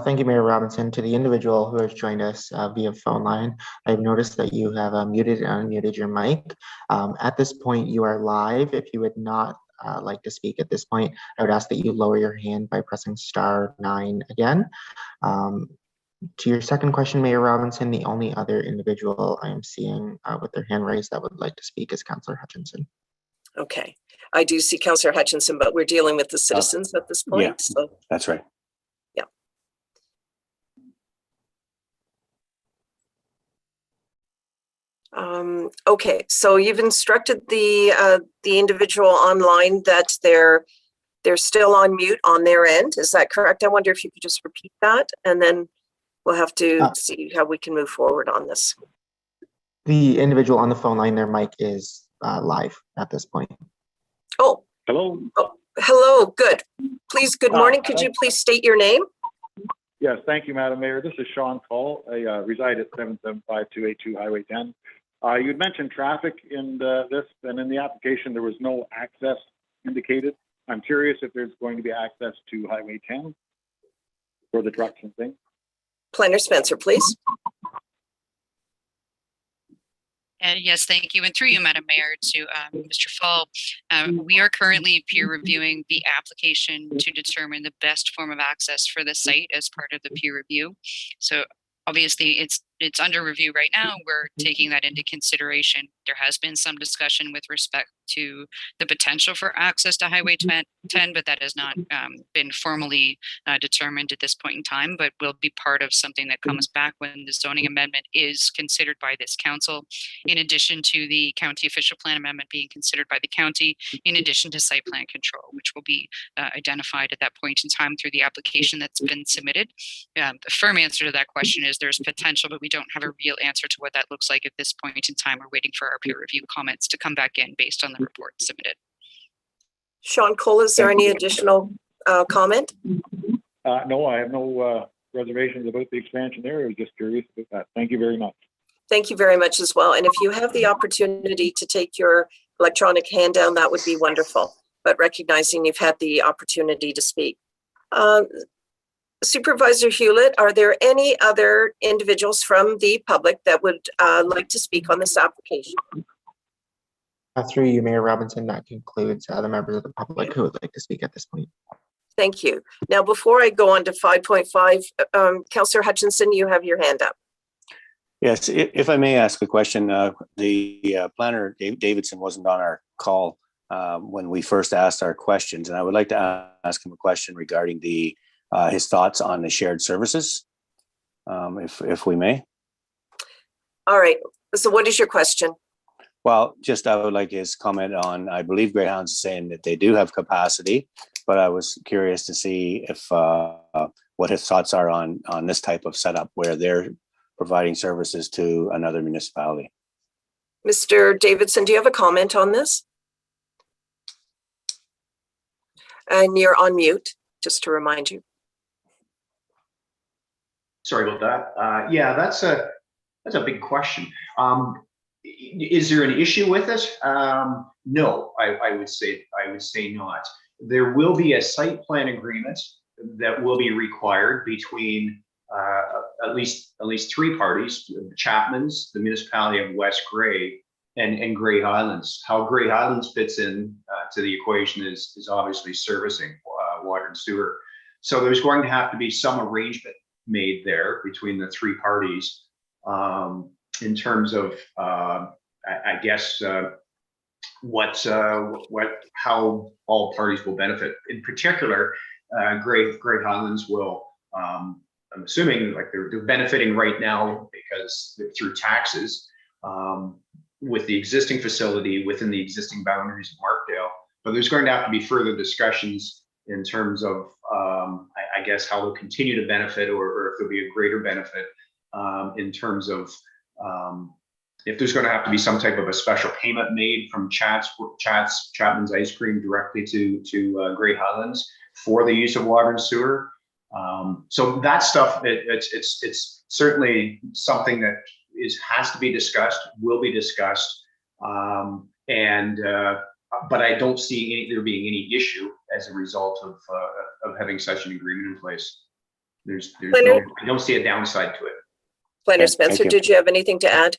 Thank you, Mayor Robinson. To the individual who has joined us via phone line, I've noticed that you have muted and unmuted your mic. At this point, you are live. If you would not like to speak at this point, I would ask that you lower your hand by pressing *9 again. To your second question, Mayor Robinson, the only other individual I am seeing with their hand raised that would like to speak is Councillor Hutchinson. Okay, I do see Councillor Hutchinson, but we're dealing with the citizens at this point. Yeah, so that's right. Yeah. Okay, so you've instructed the individual online that they're still on mute on their end. Is that correct? I wonder if you could just repeat that, and then we'll have to see how we can move forward on this. The individual on the phone line, their mic is live at this point. Oh. Hello. Oh, hello. Good. Please. Good morning. Could you please state your name? Yes, thank you, Madam Mayor. This is Sean Call. I reside at 775-282 Highway 10. You'd mentioned traffic in this, and in the application there was no access indicated. I'm curious if there's going to be access to Highway 10 for the trucks and things. Planner Spencer, please. Yes, thank you. And through you, Madam Mayor, to Mr. Fall, we are currently peer reviewing the application to determine the best form of access for the site as part of the peer review. So obviously it's it's under review right now. We're taking that into consideration. There has been some discussion with respect to the potential for access to Highway 10, but that has not been formally determined at this point in time, but will be part of something that comes back when the zoning amendment is considered by this council, in addition to the county official plan amendment being considered by the county, in addition to site plan control, which will be identified at that point in time through the application that's been submitted. The firm answer to that question is there's potential, but we don't have a real answer to what that looks like at this point in time. We're waiting for our peer review comments to come back in based on the report submitted. Sean Cole, is there any additional comment? No, I have no reservations about the expansion there. I was just curious about that. Thank you very much. Thank you very much as well. And if you have the opportunity to take your electronic hand down, that would be wonderful. But recognizing you've had the opportunity to speak. Supervisor Hewlett, are there any other individuals from the public that would like to speak on this application? Through you, Mayor Robinson, that concludes the members of the public who would like to speak at this point. Thank you. Now, before I go on to 5.5, Councillor Hutchinson, you have your hand up. Yes, if I may ask a question, the planner, Davidson, wasn't on our call when we first asked our questions, and I would like to ask him a question regarding his thoughts on the shared services, if we may. All right. So what is your question? Well, just I would like his comment on, I believe Greyhounds is saying that they do have capacity, but I was curious to see if what his thoughts are on this type of setup where they're providing services to another municipality. Mr. Davidson, do you have a comment on this? And you're on mute, just to remind you. Sorry about that. Yeah, that's a big question. Is there an issue with it? No, I would say not. There will be a site plan agreement that will be required between at least three parties: the Chapmans, the municipality of West Grey, and Grey Highlands. How Grey Highlands fits in to the equation is obviously servicing water and sewer. So there's going to have to be some arrangement made there between the three parties in terms of, I guess, how all parties will benefit. In particular, Grey Highlands will. I'm assuming like they're benefiting right now because through taxes with the existing facility within the existing boundaries of Markdale. But there's going to have to be further discussions in terms of, I guess, how they'll continue to benefit, or if there'll be a greater benefit in terms of if there's going to have to be some type of a special payment made from Chapman's Ice Cream directly to Grey Highlands for the use of water and sewer. So that stuff, it's certainly something that has to be discussed, will be discussed, but I don't see there being any issue as a result of having such an agreement in place. I don't see a downside to it. Planner Spencer, did you have anything to add?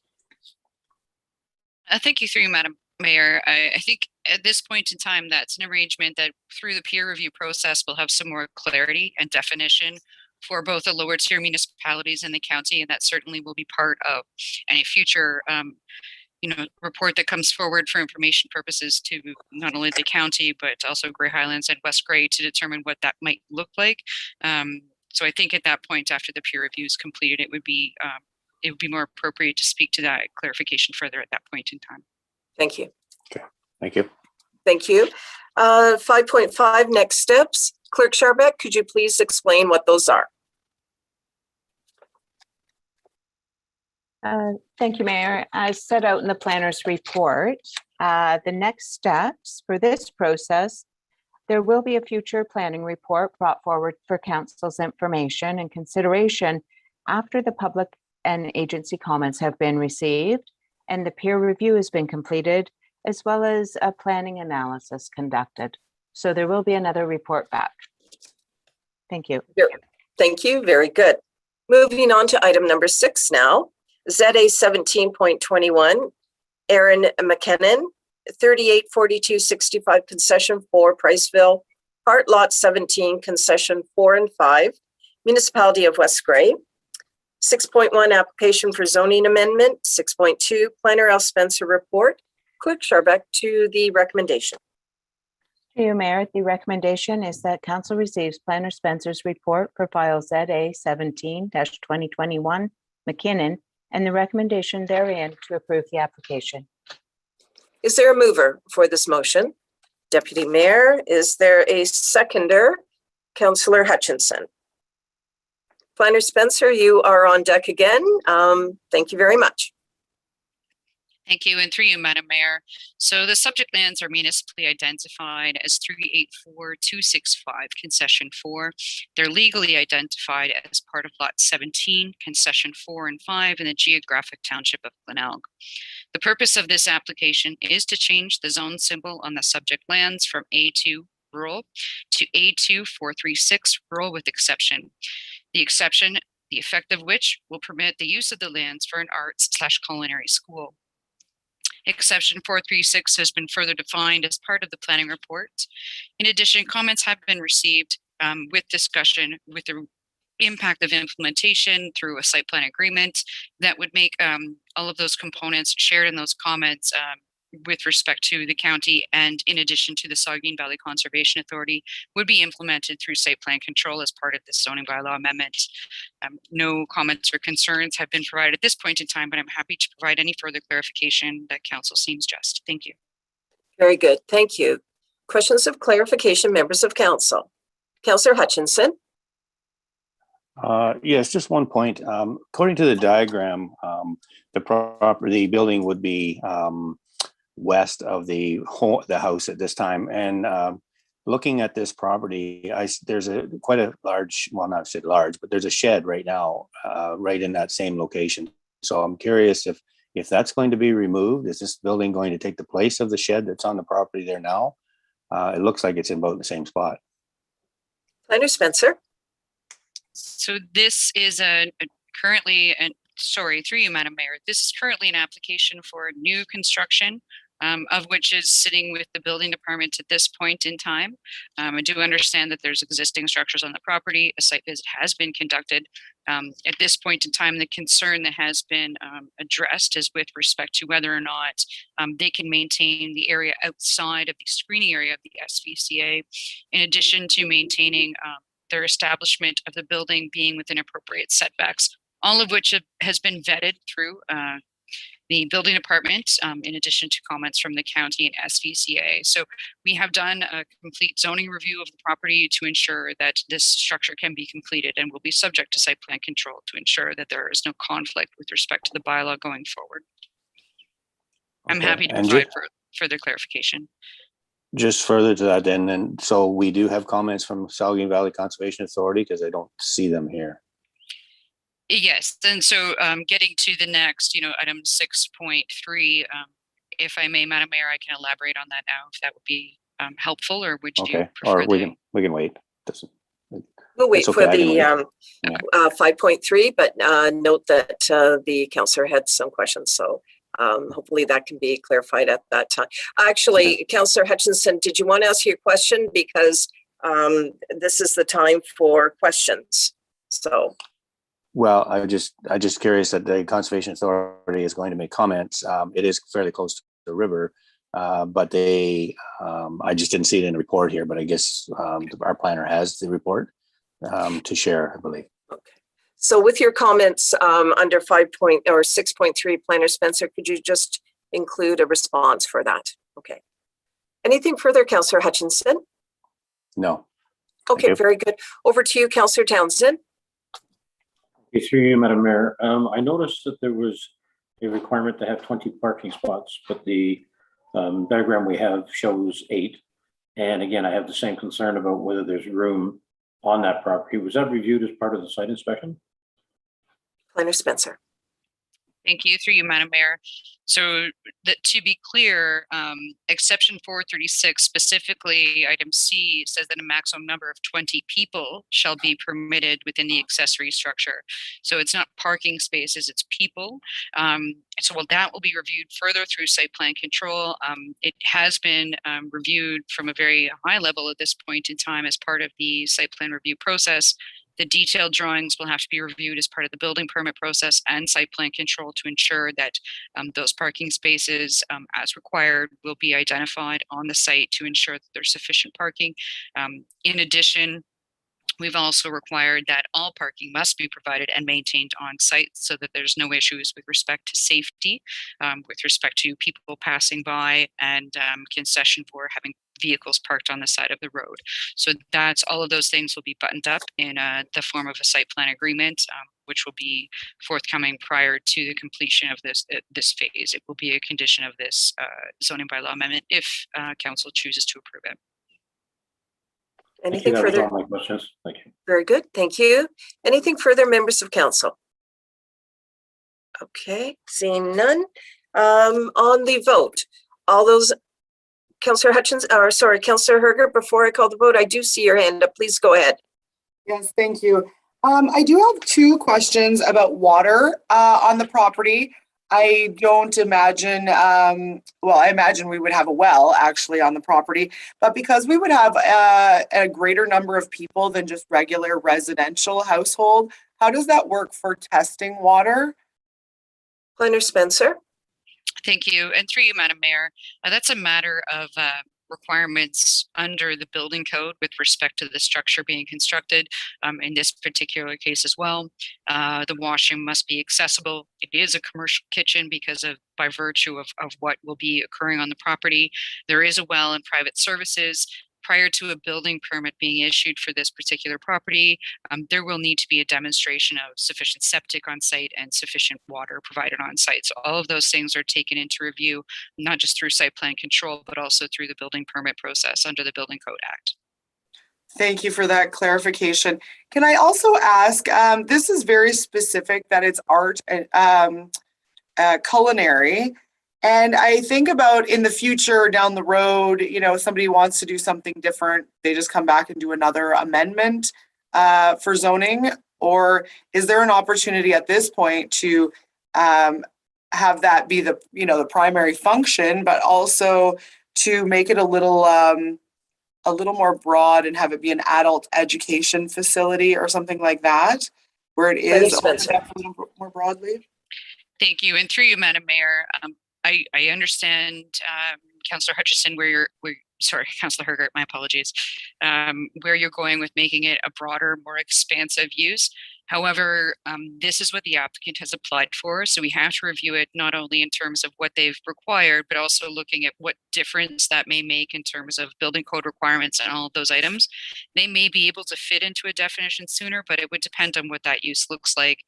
Thank you, through you, Madam Mayor. I think at this point in time, that's an arrangement that through the peer review process will have some more clarity and definition for both the lower tier municipalities and the county, and that certainly will be part of any future report that comes forward for information purposes to not only the county, but also Grey Highlands and West Grey to determine what that might look like. So I think at that point, after the peer review is completed, it would be more appropriate to speak to that clarification further at that point in time. Thank you. Okay, thank you. Thank you. 5.5, next steps. Clerk Sharbeck, could you please explain what those are? Thank you, Mayor. As set out in the planner's report, the next steps for this process, there will be a future planning report brought forward for council's information and consideration after the public and agency comments have been received and the peer review has been completed, as well as a planning analysis conducted. So there will be another report back. Thank you. Thank you. Very good. Moving on to item number 6 now. ZA 17.21, Aaron McKinnon, 384265 concession 4, Priceville, part lot 17, concession 4 and 5, municipality of West Grey. 6.1, application for zoning amendment. 6.2, Planner L. Spencer report. Clerk Scharbeck to the recommendation. To you, Mayor, the recommendation is that Council receives Planner Spencer's report for file ZA 17-2021 McKinnon and the recommendation therein to approve the application. Is there a mover for this motion? Deputy Mayor, is there a seconder? Councillor Hutchinson. Planner Spencer, you are on deck again. Thank you very much. Thank you, and through you, Madam Mayor. So the subject lands are municipally identified as 384265 concession 4. They're legally identified as part of lot 17, concession 4 and 5 in the geographic township of Glenelg. The purpose of this application is to change the zone symbol on the subject lands from A2 rural to A2436 rural with exception. The exception, the effect of which will permit the use of the lands for an arts/culinary school. Exception 436 has been further defined as part of the planning report. In addition, comments have been received with discussion with the impact of implementation through a site plan agreement that would make all of those components shared in those comments with respect to the county, and in addition to the Saugeen Valley Conservation Authority, would be implemented through site plan control as part of this zoning bylaw amendment. No comments or concerns have been provided at this point in time, but I'm happy to provide any further clarification that council seems just. Thank you. Very good. Thank you. Questions of clarification, members of council. Councillor Hutchinson. Yes, just one point. According to the diagram, the building would be west of the house at this time. And looking at this property, there's quite a large, well, not say large, but there's a shed right now, right in that same location. So I'm curious if that's going to be removed. Is this building going to take the place of the shed that's on the property there now? It looks like it's in about the same spot. Planner Spencer. So this is currently, sorry, through you, Madam Mayor, this is currently an application for new construction, of which is sitting with the building department at this point in time. I do understand that there's existing structures on the property. A site visit has been conducted. At this point in time, the concern that has been addressed is with respect to whether or not they can maintain the area outside of the screening area of the SVCA, in addition to maintaining their establishment of the building being within appropriate setbacks, all of which has been vetted through the building department, in addition to comments from the county and SVCA. So we have done a complete zoning review of the property to ensure that this structure can be completed and will be subject to site plan control to ensure that there is no conflict with respect to the bylaw going forward. I'm happy to provide further clarification. Just further to that then, so we do have comments from Saugeen Valley Conservation Authority, because I don't see them here. Yes, and so getting to the next, item 6.3, if I may, Madam Mayor, I can elaborate on that now if that would be helpful, or would you prefer? Or we can wait. We'll wait for the 5.3, but note that the councillor had some questions, so hopefully that can be clarified at that time. Actually, Councillor Hutchinson, did you want to ask your question? Because this is the time for questions. So. Well, I'm just curious that the Conservation Authority is going to make comments. It is fairly close to the river, but I just didn't see it in the report here, but I guess our planner has the report to share, I believe. Okay. So with your comments under 6.3, Planner Spencer, could you just include a response for that? Okay. Anything further, Councillor Hutchinson? No. Okay, very good. Over to you, Councillor Townsend. Through you, Madam Mayor. I noticed that there was a requirement to have 20 parking spots, but the diagram we have shows 8. And again, I have the same concern about whether there's room on that property. Was that reviewed as part of the site inspection? Planner Spencer. Thank you, through you, Madam Mayor. So to be clear, exception 436, specifically item C, says that a maximum number of 20 people shall be permitted within the accessory structure. So it's not parking spaces, it's people. So that will be reviewed further through site plan control. It has been reviewed from a very high level at this point in time as part of the site plan review process. The detailed drawings will have to be reviewed as part of the building permit process and site plan control to ensure that those parking spaces, as required, will be identified on the site to ensure that there's sufficient parking. In addition, we've also required that all parking must be provided and maintained on site so that there's no issues with respect to safety, with respect to people passing by, and concession for having vehicles parked on the side of the road. So that's all of those things will be buttoned up in the form of a site plan agreement, which will be forthcoming prior to the completion of this phase. It will be a condition of this zoning bylaw amendment if council chooses to approve it. Anything That was further? all my questions. Thank you. Very good. Thank you. Anything further, members of council? Okay, seeing none. On the vote, all those, Councillor Hutchins, or sorry, Councillor Herger, before I call the vote, I do see your hand up. Please go ahead. Yes, thank you. I do have two questions about water on the property. I don't imagine, well, I imagine we would have a well actually on the property, but because we would have a greater number of people than just regular residential household, how does that work for testing water? Planner Spencer. Thank you. And through you, Madam Mayor, that's a matter of requirements under the building code with respect to the structure being constructed. In this particular case as well, the washing must be accessible. It is a commercial kitchen because of by virtue of what will be occurring on the property. There is a well and private services. Prior to a building permit being issued for this particular property, there will need to be a demonstration of sufficient septic on site and sufficient water provided on site. So all of those things are taken into review, not just through site plan control, but also through the building permit process under the Building Code Act. Thank you for that clarification. Can I also ask, this is very specific that it's art and culinary. And I think about in the future down the road, you know, somebody wants to do something different, they just come back and do another amendment for zoning? Or is there an opportunity at this point to have that be the, you know, the primary function, but also to make it a little more broad and have it be an adult education facility or something like that, where it is opened up a little more broadly? Thank you. And through you, Madam Mayor, I understand, Councillor Hutchison, Councillor Hergert, my apologies, where you're going with making it a broader, more expansive use. However, this is what the applicant has applied for, so we have to review it not only in terms of what they've required, but also looking at what difference that may make in terms of building code requirements and all of those items. They may be able to fit into a definition sooner, but it would depend on what that use looks like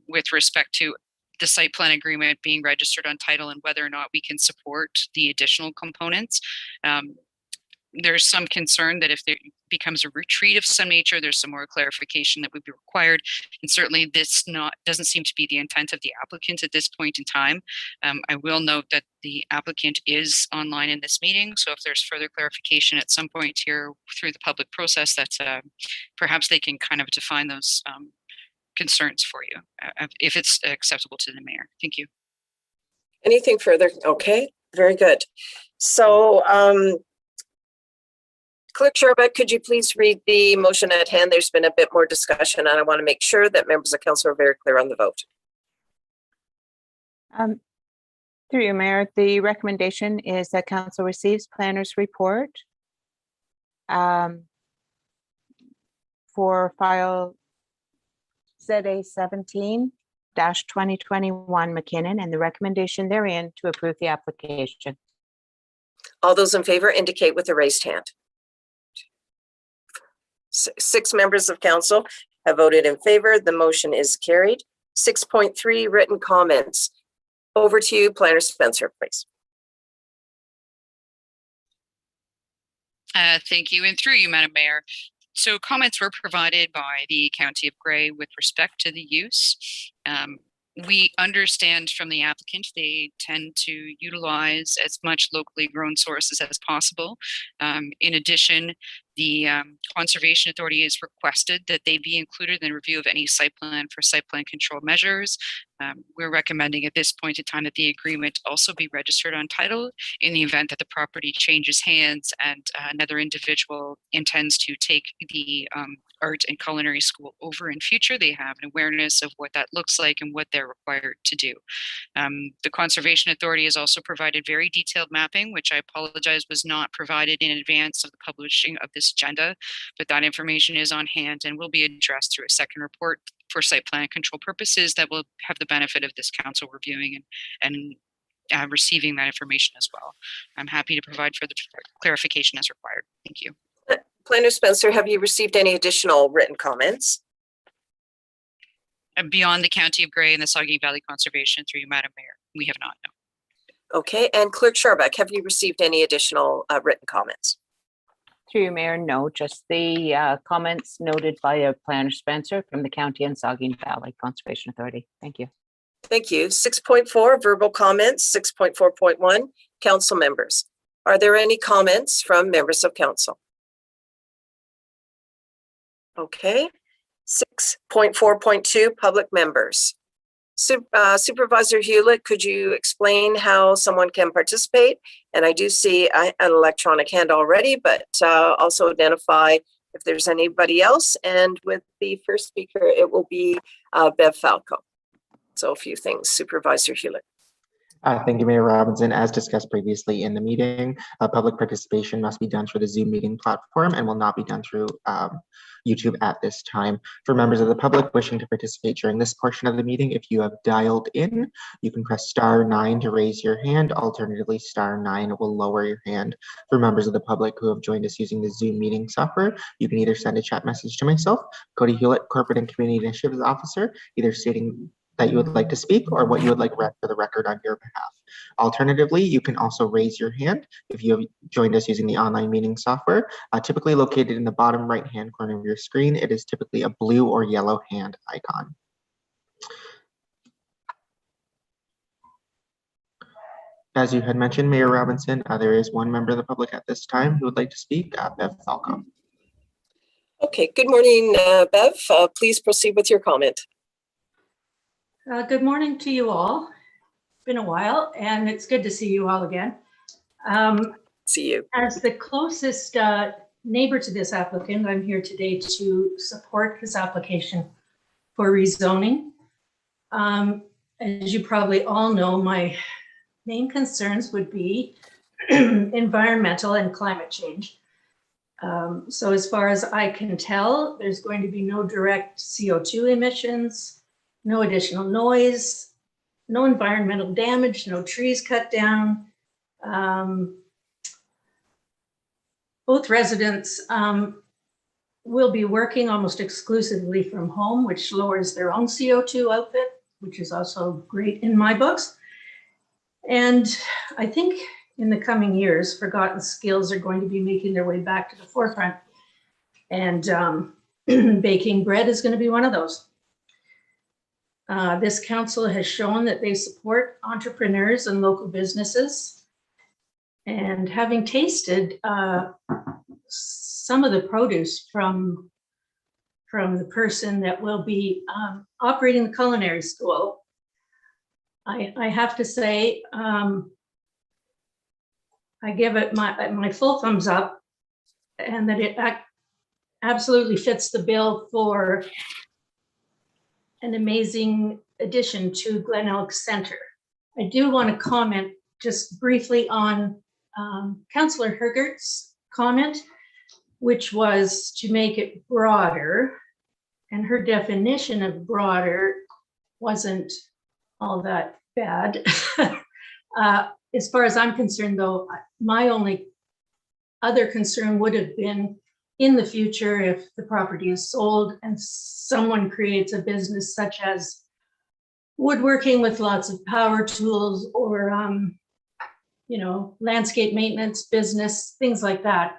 with respect to the site plan agreement being registered on title and whether or not we can support the additional components. There's some concern that if there becomes a retreat of some nature, there's some more clarification that would be required. And certainly this doesn't seem to be the intent of the applicant at this point in time. I will note that the applicant is online in this meeting. So if there's further clarification at some point here through the public process, that's perhaps they can kind of define those concerns for you, if it's acceptable to the mayor. Thank you. Anything further? Okay, very good. So, Clerk Sherbeck, could you please read the motion at hand? There's been a bit more discussion and I want to make sure that members of council are very clear on the vote. Through you, Mayor, the recommendation is that council receives planner's report for file ZA 17-2021 McKinnon, and the recommendation therein to approve the application. All those in favor indicate with a raised hand. 6 members of council have voted in favor. The motion is carried. 6.3 written comments. Over to you, Planner Spencer, please. Thank you. And through you, Madam Mayor. So comments were provided by the County of Grey with respect to the use. We understand from the applicant, they tend to utilize as much locally grown sources as possible. In addition, the Conservation Authority has requested that they be included in the review of any site plan for site plan control measures. We're recommending at this point in time that the agreement also be registered on title in the event that the property changes hands and another individual intends to take the art and culinary school over in future. They have an awareness of what that looks like and what they're required to do. The Conservation Authority has also provided very detailed mapping, which I apologize was not provided in advance of the publishing of this agenda, but that information is on hand and will be addressed through a second report for site plan control purposes that will have the benefit of this council reviewing and receiving that information as well. I'm happy to provide further clarification as required. Thank you. Planner Spencer, have you received any additional written comments? And beyond the County of Grey and the Saugeen Valley Conservation, through you, Madam Mayor, we have not, no. Okay, and Clerk Scharbeck, have you received any additional written comments? Through you, Mayor, no, just the comments noted by Planner Spencer from the County and Saugeen Valley Conservation Authority. Thank you. Thank you. 6.4, verbal comments. 6.4.1, council members. Are there any comments from members of council? Okay. 6.4.2, public members. Supervisor Hewlett, could you explain how someone can participate? And I do see an electronic hand already, but also identify if there's anybody else. And with the first speaker, it will be Bev Falco. So a few things, Supervisor Hewlett. Thank you, Mayor Robinson. As discussed previously in the meeting, public participation must be done through the Zoom meeting platform and will not be done through YouTube at this time. For members of the public wishing to participate during this portion of the meeting, if you have dialed in, you can press *9 to raise your hand. Alternatively, *9 will lower your hand. For members of the public who have joined us using the Zoom meeting software, you can either send a chat message to myself, Cody Hewlett, Corporate and Community Initiatives Officer, either stating that you would like to speak or what you would like read for the record on your behalf. Alternatively, you can also raise your hand if you have joined us using the online meeting software, typically located in the bottom right-hand corner of your screen. It is typically a blue or yellow hand icon. As you had mentioned, Mayor Robinson, there is one member of the public at this time who would like to speak, Bev Falco. Okay, good morning, Bev. Please proceed with your comment. Good morning to you all. It's been a while and it's good to see you all again. See you. As the closest neighbor to this applicant, I'm here today to support his application for rezoning. As you probably all know, my main concerns would be environmental and climate change. So as far as I can tell, there's going to be no direct CO2 emissions, no additional noise, no environmental damage, no trees cut down. Both residents will be working almost exclusively from home, which lowers their own CO2 output, which is also great in my books. And I think in the coming years, forgotten skills are going to be making their way back to the forefront. And baking bread is going to be one of those. This council has shown that they support entrepreneurs and local businesses. And having tasted some of the produce from the person that will be operating the culinary school, I have to say, I give it my full thumbs up, and that it absolutely fits the bill for an amazing addition to Glen Elk Center. I do want to comment just briefly on Councillor Hergert's comment, which was to make it broader, and her definition of broader wasn't all that bad. As far as I'm concerned, though, my only other concern would have been in the future if the property is sold and someone creates a business such as woodworking with lots of power tools or landscape maintenance business, things like that.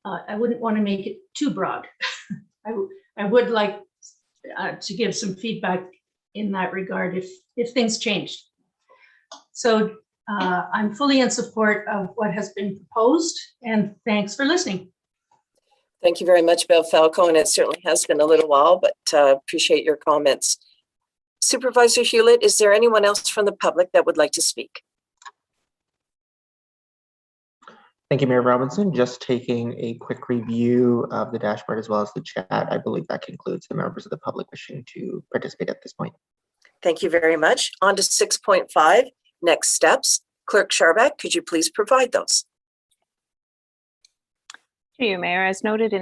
I wouldn't want to make it too broad. I would like to give some feedback in that regard if things changed. So I'm fully in support of what has been proposed, and thanks for listening. Thank you very much, Bev Falco, and it certainly has been a little while, but appreciate your comments. Supervisor Hewlett, is there anyone else from the public that would like to speak? Thank you, Mayor Robinson. Just taking a quick review of the dashboard as well as the chat. I believe that concludes the members of the public wishing to participate at this point. Thank you very much. On to 6.5, next steps. Clerk Scharbeck, could you please provide those? Through you, Mayor, as noted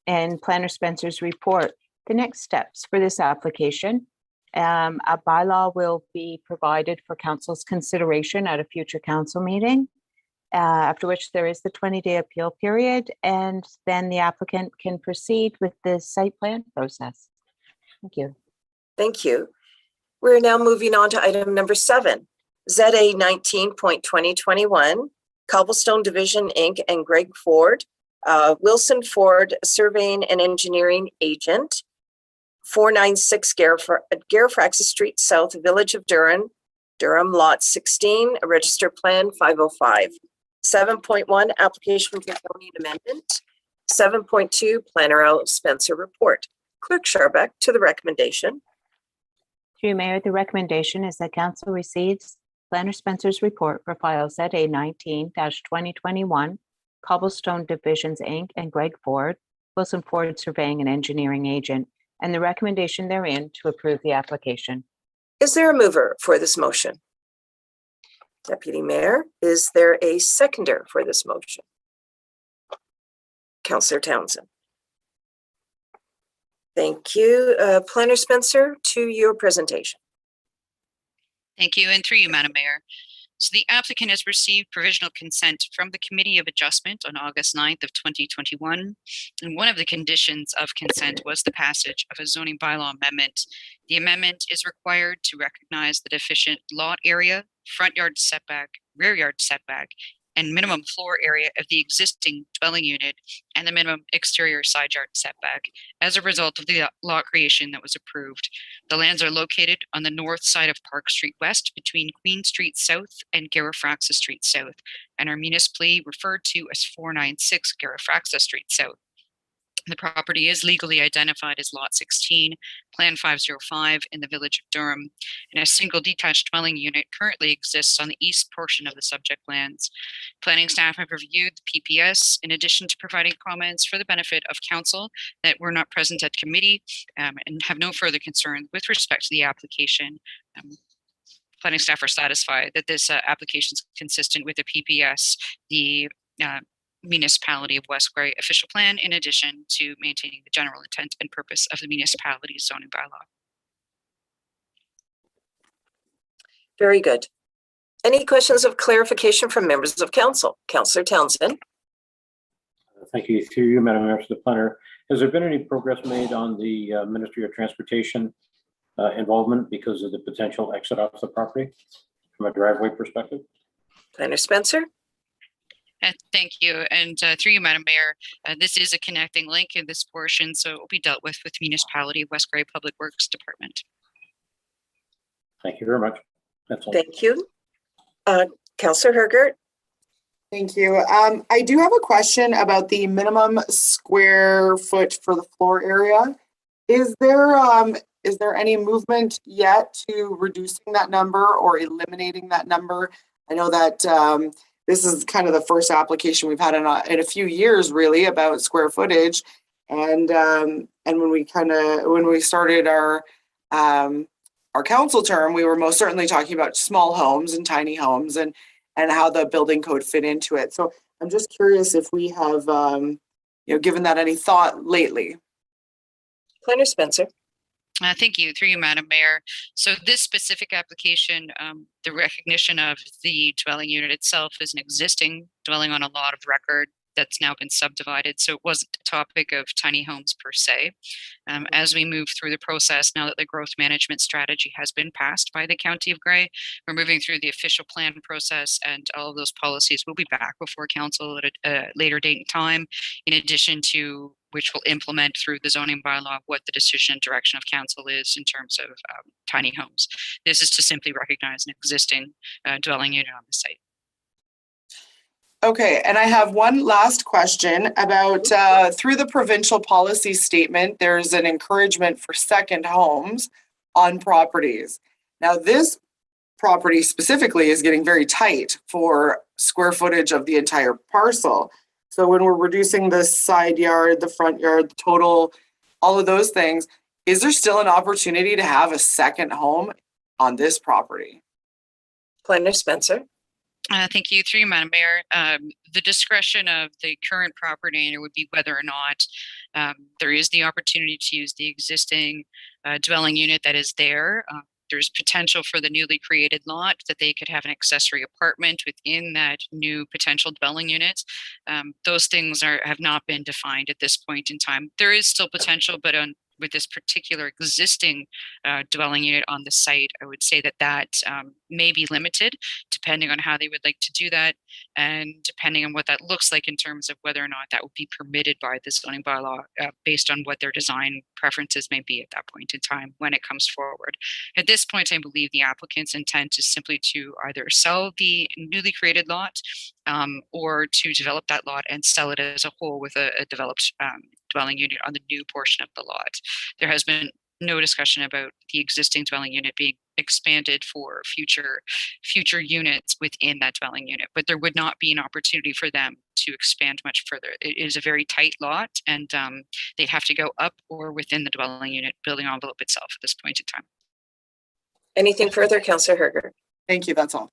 in Planner Spencer's report, the next steps for this application, a bylaw will be provided for council's consideration at a future council meeting, after which there is the 20-day appeal period, and then the applicant can proceed with the site plan process. Thank you. Thank you. We're now moving on to item number 7, ZA 19.2021, Cobblestone Division Inc. and Greg Ford, Wilson Ford Surveying and Engineering Agent, 496 Garifraxis Street South, Village of Durham, Lot 16, Register Plan 505. 7.1, Application for Zoning Amendment. 7.2, Planner L. Spencer Report. Clerk Scharbeck, to the recommendation. Through you, Mayor, the recommendation is that council receives Planner Spencer's report for file ZA 19-2021, Cobblestone Divisions Inc. and Greg Ford, Wilson Ford Surveying and Engineering Agent, and the recommendation therein to approve the application. Is there a mover for this motion? Deputy Mayor, is there a seconder for this motion? Councillor Townsend. Thank you. Planner Spencer, to your presentation. Thank you, and through you, Madam Mayor. So the applicant has received provisional consent from the Committee of Adjustment on August 9th of 2021. And one of the conditions of consent was the passage of a zoning bylaw amendment. The amendment is required to recognize the deficient lot area, front yard setback, rear yard setback, and minimum floor area of the existing dwelling unit and the minimum exterior side yard setback as a result of the lot creation that was approved. The lands are located on the north side of Park Street West between Queen Street South and Garifraxis Street South and are municipally referred to as 496 Garifraxis Street South. The property is legally identified as Lot 16, Plan 505 in the Village of Durham, and a single detached dwelling unit currently exists on the east portion of the subject lands. Planning staff have reviewed the PPS in addition to providing comments for the benefit of council that were not present at committee and have no further concern with respect to the application. Planning staff are satisfied that this application is consistent with the PPS, the Municipality of West Grey official plan, in addition to maintaining the general intent and purpose of the municipality's zoning bylaw. Very good. Any questions of clarification from members of council? Councillor Townsend. Thank you. Through you, Madam Mayor, to the planner. Has there been any progress made on the Ministry of Transportation involvement because of the potential exit off the property from a driveway perspective? Planner Spencer. Thank you. And through you, Madam Mayor, this is a connecting link in this portion, so it will be dealt with the Municipality of West Grey Public Works Department. Thank you very much. That's all. Thank you. Councillor Hergert. Thank you. I do have a question about the minimum square foot for the floor area. Is there any movement yet to reducing that number or eliminating that number? I know that this is kind of the first application we've had in a few years, really, about square footage, and when we started our council term, we were most certainly talking about small homes and tiny homes and how the building code fit into it. So I'm just curious if we have given that any thought lately. Planner Spencer. Thank you. Through you, Madam Mayor. So this specific application, the recognition of the dwelling unit itself as an existing dwelling on a lot of record that's now been subdivided. So it wasn't a topic of tiny homes per se. As we move through the process, now that the growth management strategy has been passed by the County of Grey, we're moving through the official plan process, and all of those policies will be back before council at a later date and time, in addition to which will implement through the zoning bylaw what the decision and direction of council is in terms of tiny homes. This is to simply recognize an existing dwelling unit on the site. Okay, and I have one last question about through the provincial policy statement, there's an encouragement for second homes. on properties. Now, this property specifically is getting very tight for square footage of the entire parcel. So when we're reducing the side yard, the front yard, the total, all of those things, is there still an opportunity to have a second home on this property? Planner Spencer. Thank you. Through you, Madam Mayor. The discretion of the current property owner would be whether or not there is the opportunity to use the existing dwelling unit that is there. There's potential for the newly created lot that they could have an accessory apartment within that new potential dwelling unit. Those things have not been defined at this point in time. There is still potential, but with this particular existing dwelling unit on the site, I would say that may be limited depending on how they would like to do that and depending on what that looks like in terms of whether or not that would be permitted by the zoning bylaw based on what their design preferences may be at that point in time when it comes forward. At this point, I believe the applicant's intent is simply to either sell the newly created lot or to develop that lot and sell it as a whole with a developed dwelling unit on the new portion of the lot. There has been no discussion about the existing dwelling unit being expanded for future units within that dwelling unit, but there would not be an opportunity for them to expand much further. It is a very tight lot and they'd have to go up or within the dwelling unit building envelope itself at this point in time. Anything further, Councillor Herger? Thank you, that's all.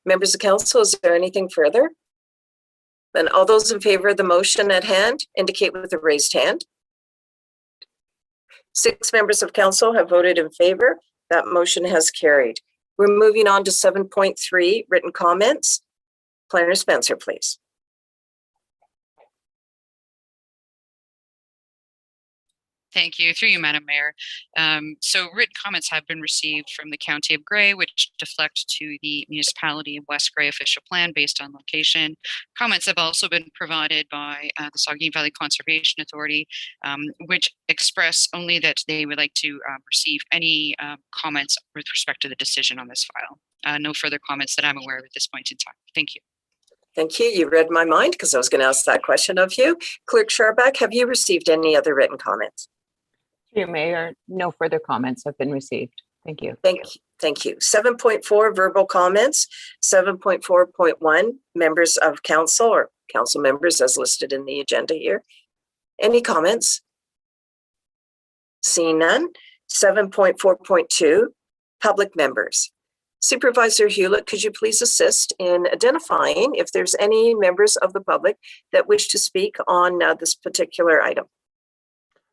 Members of council, is there anything further? Then all those in favor of the motion at hand indicate with a raised hand. 6 members of council have voted in favor. That motion has carried. We're moving on to 7.3, written comments. Planner Spencer, please. Thank you. Through you, Madam Mayor. So written comments have been received from the County of Grey, which deflect to the Municipality of West Grey official plan based on location. Comments have also been provided by the Saugeen Valley Conservation Authority, which express only that they would like to receive any comments with respect to the decision on this file. No further comments that I'm aware of at this point in time. Thank you. Thank you. You read my mind because I was going to ask that question of you. Clerk Scharbeck, have you received any other written comments? Dear Mayor, no further comments have been received. Thank you. Thank you. 7.4, verbal comments. 7.4.1, members of council or council members as listed in the agenda here. Any comments? Seeing none. 7.4.2, public members. Supervisor Hewlett, could you please assist in identifying if there's any members of the public that wish to speak on this particular item?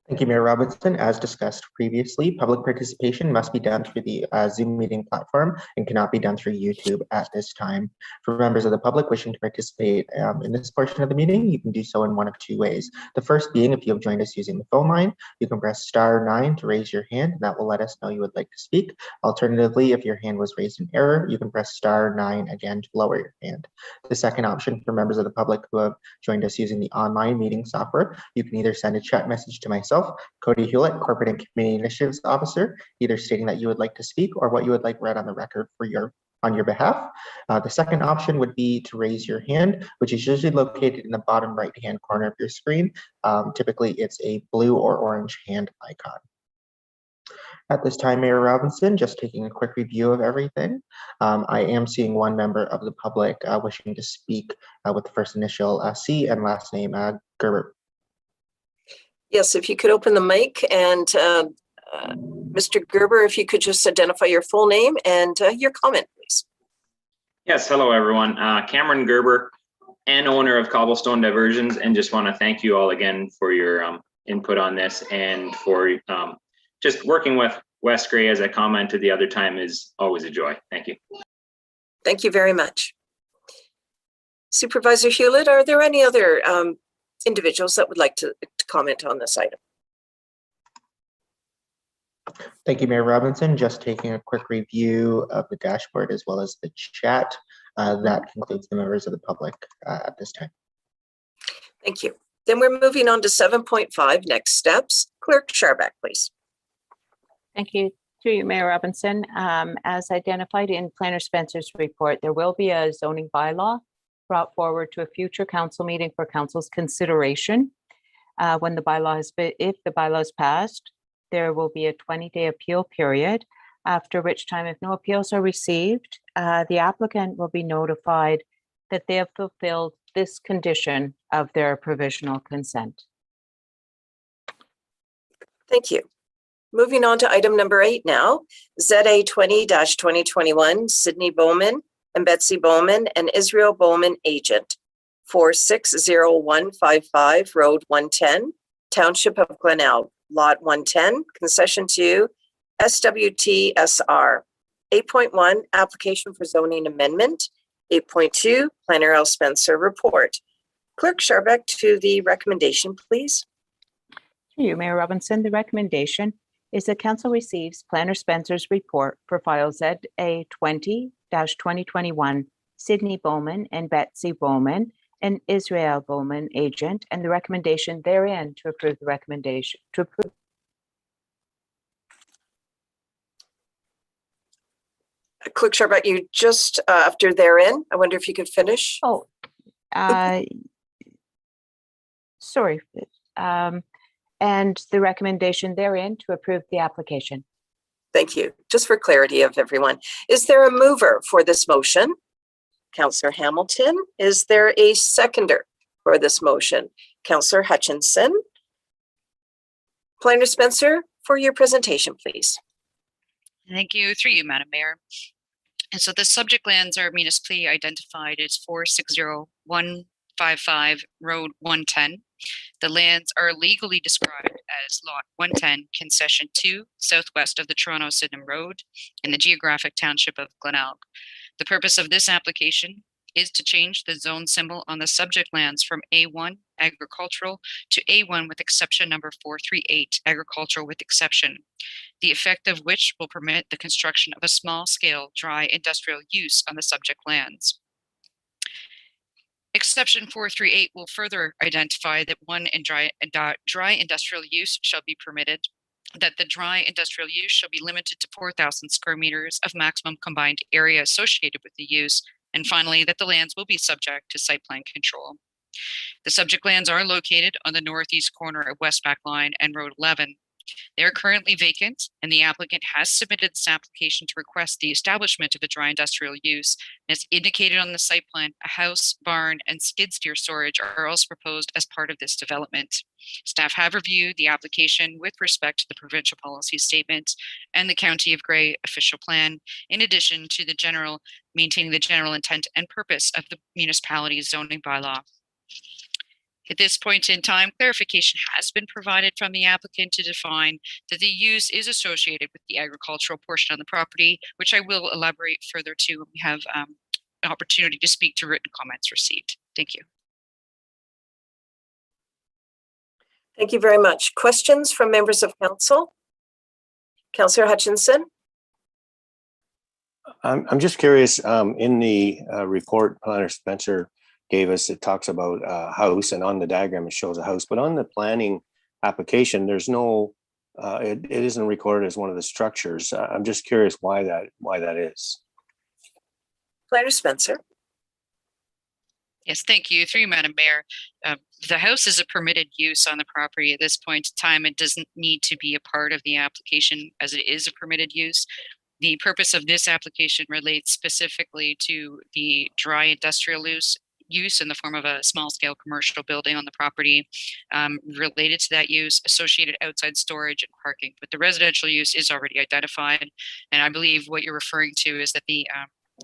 Thank you, Mayor Robinson. As discussed previously, public participation must be done through the Zoom meeting platform and cannot be done through YouTube at this time. For members of the public wishing to participate in this portion of the meeting, you can do so in one of 2 ways. The first being, if you have joined us using the phone line, you can press *9 to raise your hand, and that will let us know you would like to speak. Alternatively, if your hand was raised in error, you can press *9 again to lower your hand. The second option for members of the public who have joined us using the online meeting software, you can either send a chat message to myself, Cody Hewlett, Corporate and Community Initiatives Officer, either stating that you would like to speak or what you would like read on the record on your behalf. The second option would be to raise your hand, which is usually located in the bottom right-hand corner of your screen. Typically, it's a blue or orange hand icon. At this time, Mayor Robinson, just taking a quick review of everything. I am seeing one member of the public wishing to speak with the first initial C and last name Gerber. Yes, if you could open the mic and Mr. Gerber, if you could just identify your full name and your comment, please. Yes, hello everyone. Cameron Gerber and owner of Cobblestone Diversions, and just want to thank you all again for your input on this and for just working with West Grey, as I commented the other time, is always a joy. Thank you. Thank you very much. Supervisor Hewlett, are there any other individuals that would like to comment on this item? Thank you, Mayor Robinson. Just taking a quick review of the dashboard as well as the chat. That concludes the members of the public at this time. Thank you. Then we're moving on to 7.5, next steps. Clerk Scharbeck, please. Thank you. Through you, Mayor Robinson. As identified in Planner Spencer's report, there will be a zoning bylaw brought forward to a future council meeting for council's consideration. When the bylaw has been, if the bylaw is passed, there will be a 20-day appeal period, after which time, if no appeals are received, the applicant will be notified that they have fulfilled this condition of their provisional consent. Thank you. Moving on to item number 8 now, ZA 20-2021, Sydney Bowman and Betsy Bowman and Israel Bowman agent, 460155 Road 110, Township of Glenelg, Lot 110, Concession 2, SWTSR. 8.1, Application for Zoning Amendment. 8.2, Planner L. Spencer Report. Clerk Scharbeck to the recommendation, please. Through you, Mayor Robinson, the recommendation is that Council receives Planner Spencer's report for file ZA 20-2021, Sydney Bowman and Betsy Bowman and Israel Bowman agent, and the recommendation therein to approve the recommendation to approve. Clerk Scharbeck, you just after therein, I wonder if you could finish. Oh, sorry. And the recommendation therein to approve the application. Thank you. Just for clarity of everyone, is there a mover for this motion? Councillor Hamilton. Is there a seconder for this motion? Councillor Hutchinson. Planner Spencer, for your presentation, please. Thank you. Through you, Madam Mayor. And so the subject lands are municipally identified as 460155 Road 110. The lands are legally described as Lot 110, Concession 2, southwest of the Toronto-Sydenham Road in the geographic township of Glenelg. The purpose of this application is to change the zone symbol on the subject lands from A1, agricultural, to A1 with exception number 438, agricultural with exception, the effect of which will permit the construction of a small-scale dry industrial use on the subject lands. Exception 438 will further identify that dry industrial use shall be permitted, that the dry industrial use shall be limited to 4,000 square meters of maximum combined area associated with the use, and finally, that the lands will be subject to site plan control. The subject lands are located on the northeast corner of Westback Line and Road 11. They are currently vacant, and the applicant has submitted this application to request the establishment of a dry industrial use. As indicated on the site plan, a house, barn, and skid steer storage are also proposed as part of this development. Staff have reviewed the application with respect to the provincial policy statement and the County of Grey official plan, in addition to maintaining the general intent and purpose of the municipality's zoning bylaw. At this point in time, clarification has been provided from the applicant to define that the use is associated with the agricultural portion of the property, which I will elaborate further to when we have an opportunity to speak to written comments received. Thank you. Thank you very much. Questions from members of council? Councillor Hutchinson. I'm just curious, in the report Planner Spencer gave us, it talks about a house, and on the diagram it shows a house, but on the planning application there's no it isn't recorded as one of the structures. I'm just curious why that is. Planner Spencer. Yes, thank you. Through you, Madam Mayor. The house is a permitted use on the property at this point in time. It doesn't need to be a part of the application as it is a permitted use. The purpose of this application relates specifically to the dry industrial use in the form of a small-scale commercial building on the property related to that use, associated outside storage and parking. But the residential use is already identified. And I believe what you're referring to is that the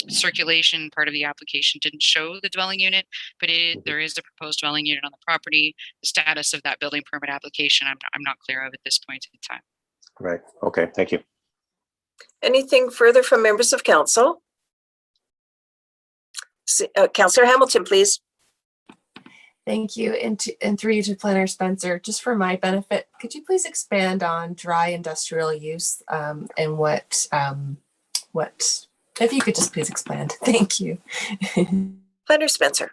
circulation part of the application didn't show the dwelling unit, but there is a proposed dwelling unit on the property. The status of that building permit application, I'm not clear of at this point in time. Right. Okay. Thank you. Anything further from members of council? Councillor Hamilton, please. Thank you. And through you to Planner Spencer, just for my benefit, could you please expand on dry industrial use and what, if you could just please expand. Thank you. Planner Spencer.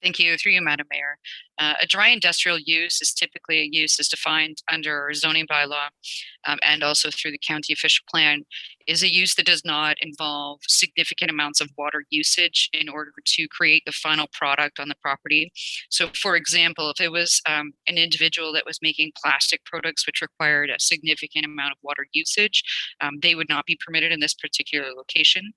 Thank you. Through you, Madam Mayor. A dry industrial use is typically a use as defined under our zoning bylaw and also through the county official plan, is a use that does not involve significant amounts of water usage in order to create the final product on the property. So for example, if it was an individual that was making plastic products which required a significant amount of water usage, they would not be permitted in this particular location.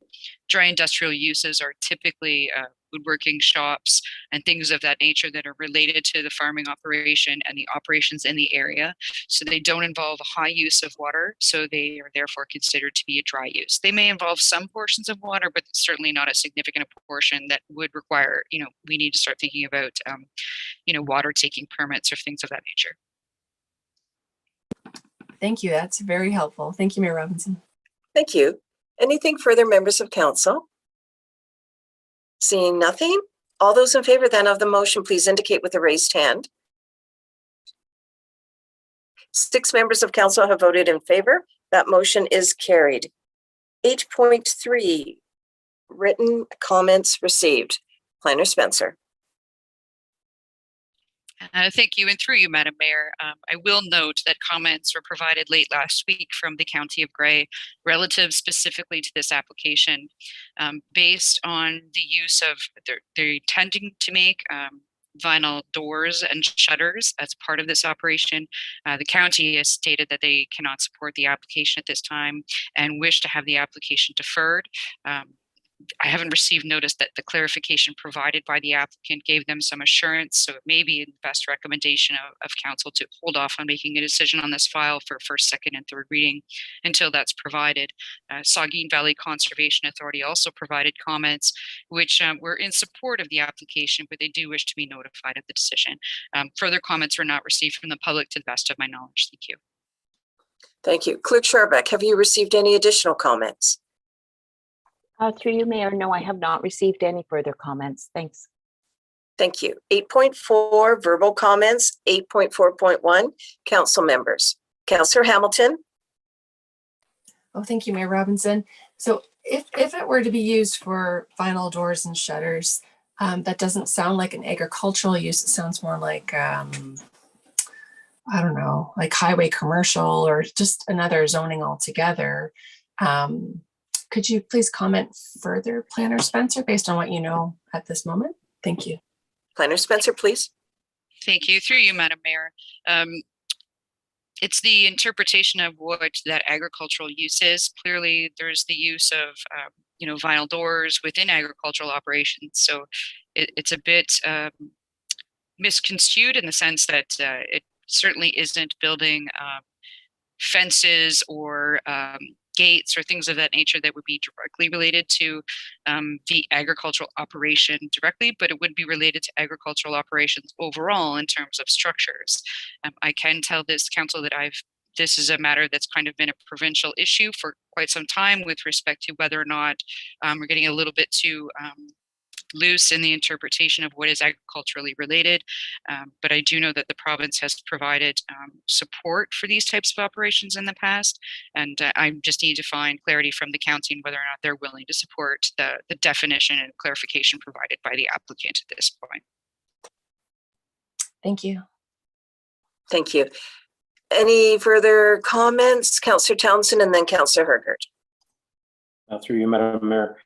Dry industrial uses are typically woodworking shops and things of that nature that are related to the farming operation and the operations in the area. So they don't involve a high use of water, so they are therefore considered to be a dry use. They may involve some portions of water, but certainly not a significant portion that would require, we need to start thinking about, water taking permits or things of that nature. Thank you. That's very helpful. Thank you, Mayor Robinson. Thank you. Anything further, members of council? Seeing nothing, all those in favor then of the motion, please indicate with a raised hand. 6 members of council have voted in favor. That motion is carried. 8.3, written comments received. Planner Spencer. Thank you, and through you, Madam Mayor. I will note that comments were provided late last week from the County of Grey relative specifically to this application based on the use of, they're intending to make vinyl doors and shutters as part of this operation. The county has stated that they cannot support the application at this time and wish to have the application deferred. I haven't received notice that the clarification provided by the applicant gave them some assurance, so it may be the best recommendation of council to hold off on making a decision on this file for first, second, and third reading until that's provided. Saugeen Valley Conservation Authority also provided comments which were in support of the application, but they do wish to be notified of the decision. Further comments were not received from the public to the best of my knowledge. Thank you. Thank you. Clerk Scharbeck, have you received any additional comments? Through you, Mayor, no, I have not received any further comments. Thanks. Thank you. 8.4, verbal comments. 8.4.1, council members. Councillor Hamilton. Oh, thank you, Mayor Robinson. So if it were to be used for vinyl doors and shutters, that doesn't sound like an agricultural use. It sounds more like, I don't know, like highway commercial or just another zoning altogether. Could you please comment further, Planner Spencer, based on what you know at this moment? Thank you. Planner Spencer, please. Thank you. Through you, Madam Mayor. It's the interpretation of what that agricultural use is. Clearly, there's the use of, vinyl doors within agricultural operations. So it's a bit misconstrued in the sense that it certainly isn't building fences or gates or things of that nature that would be directly related to the agricultural operation directly, but it would be related to agricultural operations overall in terms of structures. I can tell this council that this is a matter that's kind of been a provincial issue for quite some time with respect to whether or not we're getting a little bit too loose in the interpretation of what is agriculturally related. But I do know that the province has provided support for these types of operations in the past. And I just need to find clarity from the county on whether or not they're willing to support the definition and clarification provided by the applicant at this point. Thank you. Thank you. Any further comments? Councillor Townsend and then Councillor Hergert. Through you, Madam Mayor.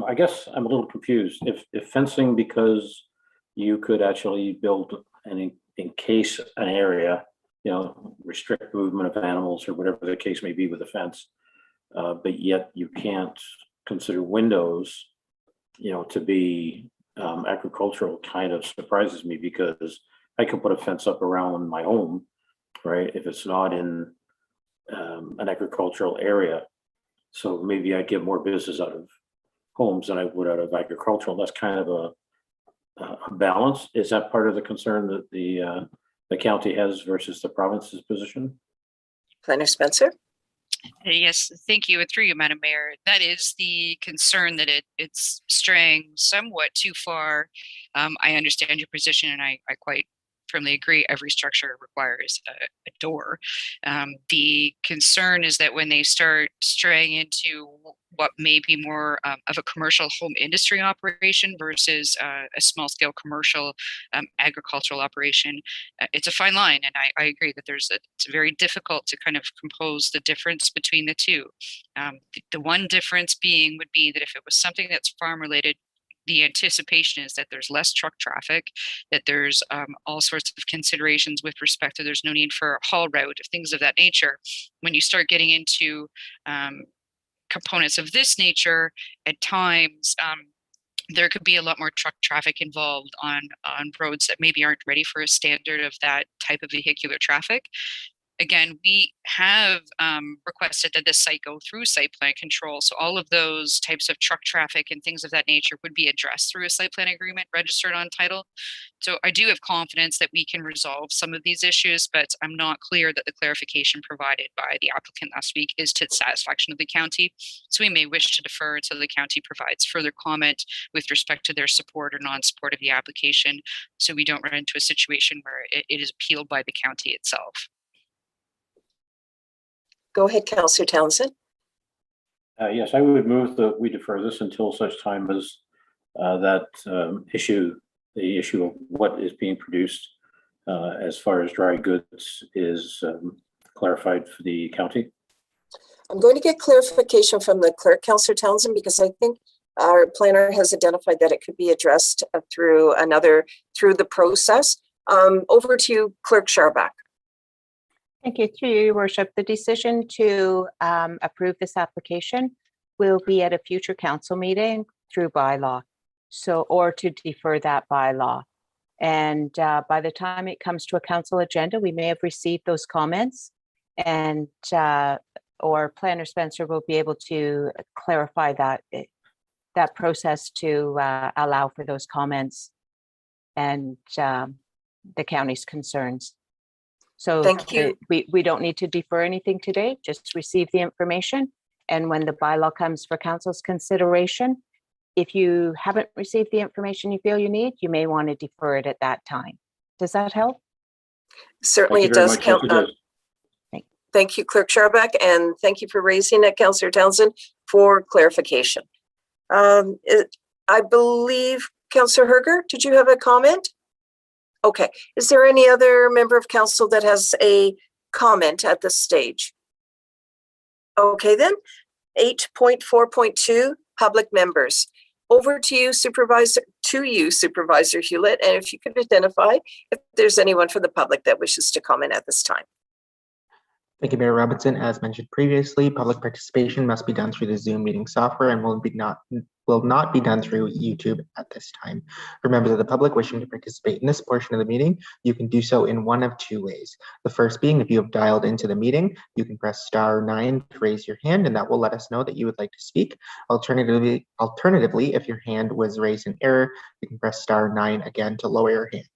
I guess I'm a little confused. If fencing, because you could actually build and encase an area, restrict movement of animals or whatever the case may be with a fence, but yet you can't consider windows, to be agricultural, kind of surprises me, because I could put a fence up around my home, right, if it's not in an agricultural area. So maybe I get more business out of homes than I would out of agricultural. That's kind of a balance. Is that part of the concern that the county has versus the province's position? Planner Spencer. Yes, thank you. And through you, Madam Mayor, that is the concern, that it's straying somewhat too far. I understand your position, and I quite firmly agree. Every structure requires a door. The concern is that when they start straying into what may be more of a commercial home industry operation versus a small scale commercial agricultural operation. It's a fine line, and I agree that it's very difficult to kind of compose the difference between the two. The one difference would be that if it was something that's farm related, the anticipation is that there's less truck traffic, that there's all sorts of considerations with respect to there's no need for a haul route, things of that nature. When you start getting into components of this nature, at times there could be a lot more truck traffic involved on roads that maybe aren't ready for a standard of that type of vehicular traffic. Again, we have requested that this site go through site plan control. So all of those types of truck traffic and things of that nature would be addressed through a site plan agreement registered on title. So I do have confidence that we can resolve some of these issues, but I'm not clear that the clarification provided by the applicant last week is to the satisfaction of the county. So we may wish to defer until the county provides further comment with respect to their support or non-support of the application, so we don't run into a situation where it is appealed by the county itself. Go ahead, Councillor Townsend. Yes, I would move that we defer this until such time as the issue of what is being produced as far as dry goods is clarified for the county. I'm going to get clarification from the clerk, Councillor Townsend, because I think our planner has identified that it could be addressed through the process. Over to you, Clerk Scharbach. Thank you, through your worship. The decision to approve this application will be at a future council meeting through bylaw, or to defer that bylaw. And by the time it comes to a council agenda, we may have received those comments, and or Planner Spencer will be able to clarify that process to allow for those comments and the county's concerns. So thank you. We don't need to defer anything today, just receive the information. And when the bylaw comes for council's consideration, if you haven't received the information you feel you need, you may want to defer it at that time. Does that help? Certainly it does. Thank you, Clerk Scharbach, and thank you for raising it, Councillor Townsend, for clarification. I believe, Councillor Herger, did you have a comment? Okay, is there any other member of council that has a comment at this stage? Okay then, 8.4.2, public members. Over to you, Supervisor Hewlett, and if you could identify if there's anyone from the public that wishes to comment at this time. Thank you, Mayor Robinson. As mentioned previously, public participation must be done through the Zoom meeting software and will not be done through YouTube at this time. For members of the public wishing to participate in this portion of the meeting, you can do so in one of two ways. The first being, if you have dialed into the meeting, you can press *9 to raise your hand, and that will let us know that you would like to speak. Alternatively, if your hand was raised in error, you can press *9 again to lower your hand.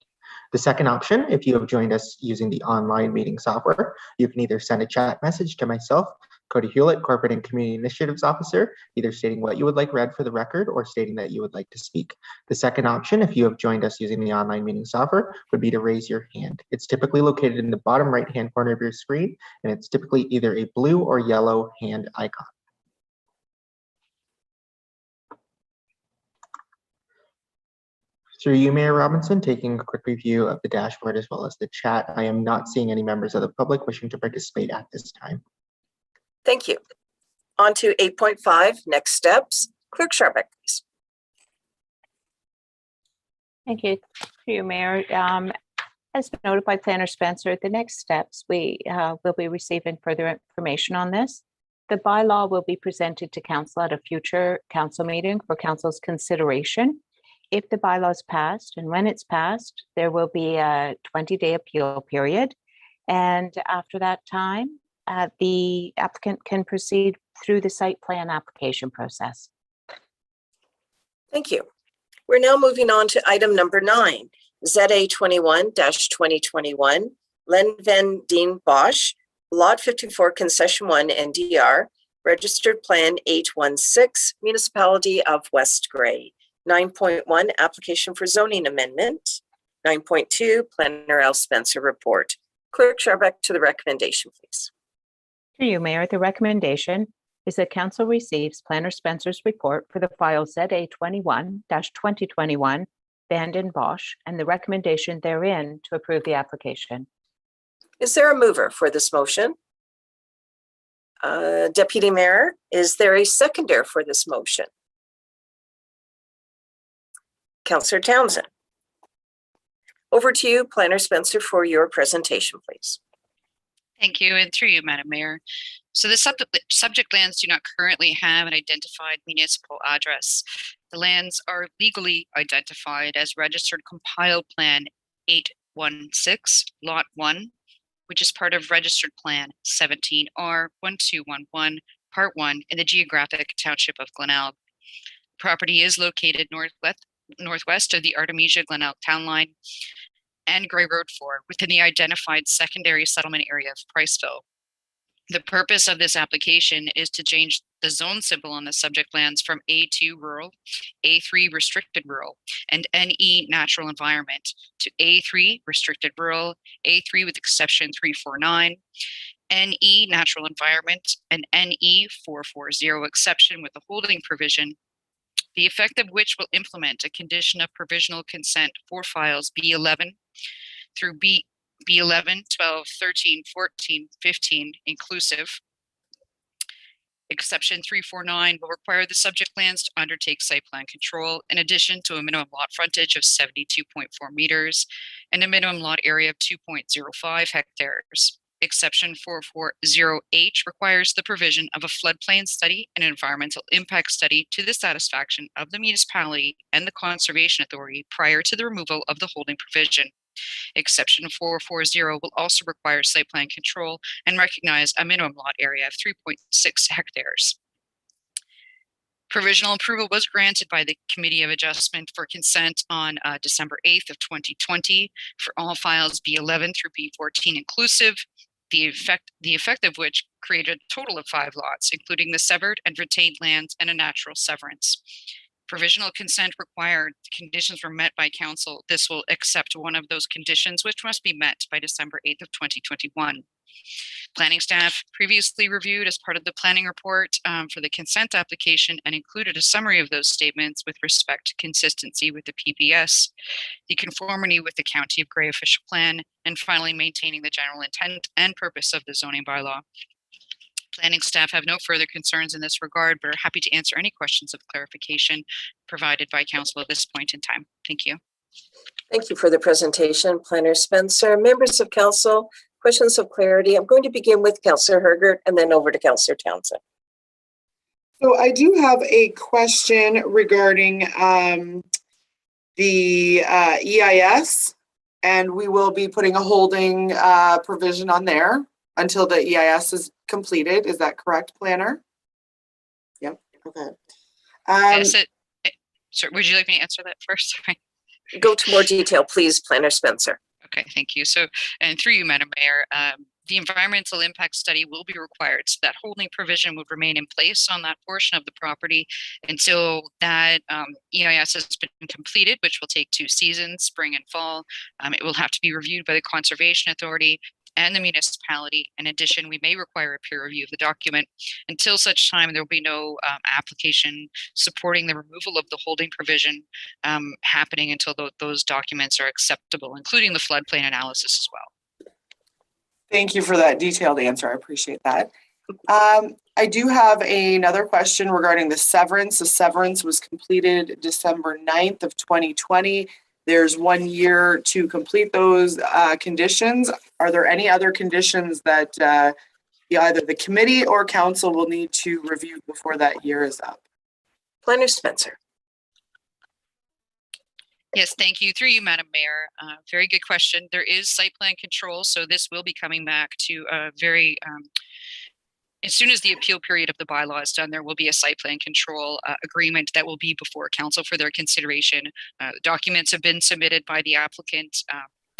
The second option, if you have joined us using the online meeting software, you can either send a chat message to myself, Cody Hewlett, Corporate and Community Initiatives Officer, either stating what you would like read for the record or stating that you would like to speak. The second option, if you have joined us using the online meeting software, would be to raise your hand. It's typically located in the bottom right-hand corner of your screen, and it's typically either a blue or yellow hand icon. Through you, Mayor Robinson, taking a quick review of the dashboard as well as the chat, I am not seeing any members of the public wishing to participate at this time. Thank you. On to 8.5, next steps. Clerk Scharbach, please. Thank you, through you, Mayor. As noted by Planner Spencer, the next steps, we will be receiving further information on this. The bylaw will be presented to council at a future council meeting for council's consideration. If the bylaw is passed, and when it's passed, there will be a 20-day appeal period. And after that time, the applicant can proceed through the site plan application process. Thank you. We're now moving on to item number 9, ZA 21-2021, Len Van Dien Bosch, Lot 54, Concession 1, NDR, Registered Plan 816, Municipality of West Grey. 9.1, application for zoning amendment. 9.2, Planner L. Spencer report. Clerk Scharbach, to the recommendation, please. Through you, Mayor, the recommendation is that Council receives Planner Spencer's report for the file ZA 21-2021, Vanden Bosch, and the recommendation therein to approve the application. Is there a mover for this motion? Deputy Mayor, is there a seconder for this motion? Councillor Townsend. Over to you, Planner Spencer, for your presentation, please. Thank you, and through you, Madam Mayor. So the subject lands do not currently have an identified municipal address. The lands are legally identified as Registered Compiled Plan 816, Lot 1, which is part of Registered Plan 17R1211, Part 1 in the geographic township of Glenelg. Property is located northwest of the Artemisia-Glenelg town line and Grey Road 4 within the identified secondary settlement area of Priceville. The purpose of this application is to change the zone symbol on the subject lands from A2 rural, A3 restricted rural, and NE natural environment to A3 restricted rural, A3 with exception 349, NE natural environment, and NE 440 exception with a holding provision, the effect of which will implement a condition of provisional consent for files B11 through B11, 12, 13, 14, 15 inclusive. Exception 349 will require the subject lands to undertake site plan control in addition to a minimum lot frontage of 72.4 meters and a minimum lot area of 2.05 hectares. Exception 440H requires the provision of a floodplain study and environmental impact study to the satisfaction of the municipality and the Conservation Authority prior to the removal of the holding provision. Exception 440 will also require site plan control and recognize a minimum lot area of 3.6 hectares. Provisional approval was granted by the Committee of Adjustment for Consent on December 8th of 2020 for all files B11 through B14 inclusive, the effect of which created a total of 5 lots, including the severed and retained lands and a natural severance. Provisional consent required, the conditions were met by council. This will accept one of those conditions, which must be met by December 8th of 2021. Planning staff previously reviewed as part of the planning report for the consent application and included a summary of those statements with respect to consistency with the PPS, the conformity with the County of Grey official plan, and finally maintaining the general intent and purpose of the zoning bylaw. Planning staff have no further concerns in this regard, but are happy to answer any questions of clarification provided by council at this point in time. Thank you. Thank you for the presentation, Planner Spencer. Members of council, questions of clarity. I'm going to begin with Councillor Hergert and then over to Councillor Townsend. So I do have a question regarding the EIS, and we will be putting a holding provision on there until the EIS is completed. Is that correct, Planner? Yep. Okay. Sorry, would you like me to answer that first? Sorry. Go to more detail, please, Planner Spencer. Okay, thank you. So, and through you, Madam Mayor, the environmental impact study will be required. So that holding provision would remain in place on that portion of the property until that EIS has been completed, which will take 2 seasons, spring and fall. It will have to be reviewed by the Conservation Authority and the municipality. In addition, we may require a peer review of the document. Until such time, there will be no application supporting the removal of the holding provision happening until those documents are acceptable, including the floodplain analysis as well. Thank you for that detailed answer. I appreciate that. I do have another question regarding the severance. The severance was completed December 9th of 2020. There's 1 year to complete those conditions. Are there any other conditions that either the committee or council will need to review before that year is up? Planner Spencer. Yes, thank you. Through you, Madam Mayor. Very good question. There is site plan control, so this will be coming back to a very as soon as the appeal period of the bylaw is done, there will be a site plan control agreement that will be before council for their consideration. Documents have been submitted by the applicant.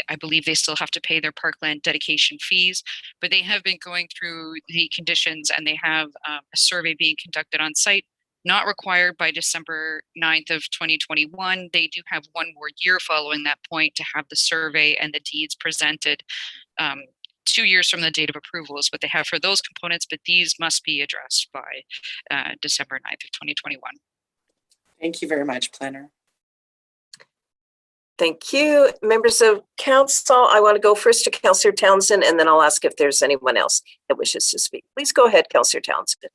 I believe they still have to pay their parkland dedication fees, but they have been going through the conditions and they have a survey being conducted on site, not required by December 9th of 2021. They do have 1 more year following that point to have the survey and the deeds presented 2 years from the date of approval is what they have for those components, but these must be addressed by December 9th of 2021. Thank you very much, Planner. Thank you. Members of council, I want to go first to Councillor Townsend, and then I'll ask if there's anyone else that wishes to speak. Please go ahead, Councillor Townsend.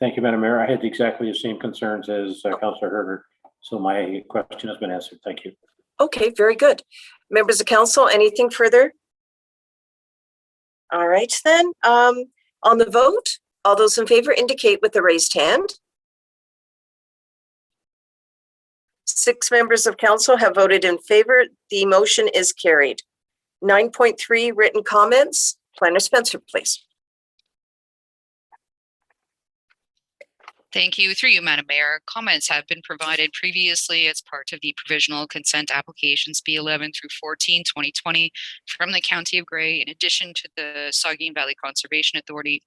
Thank you, Madam Mayor. I had exactly the same concerns as Councillor Herger, so my question has been answered. Thank you. Okay, very good. Members of council, anything further? All right, then. On the vote, all those in favor indicate with a raised hand. 6 members of council have voted in favor. The motion is carried. 9.3 written comments. Planner Spencer, please. Thank you. Through you, Madam Mayor. Comments have been provided previously as part of the provisional consent applications B11 through 14, 2020 from the County of Grey, in addition to the Saugeen Valley Conservation Authority.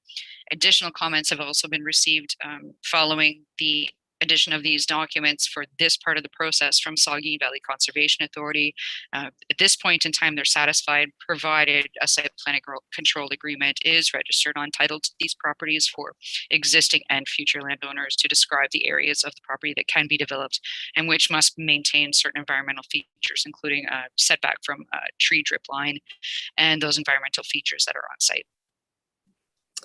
Additional comments have also been received following the addition of these documents for this part of the process from Saugeen Valley Conservation Authority. At this point in time, they're satisfied, provided a site plan control agreement is registered on title to these properties for existing and future landowners to describe the areas of the property that can be developed and which must maintain certain environmental features, including a setback from a tree drip line and those environmental features that are on site.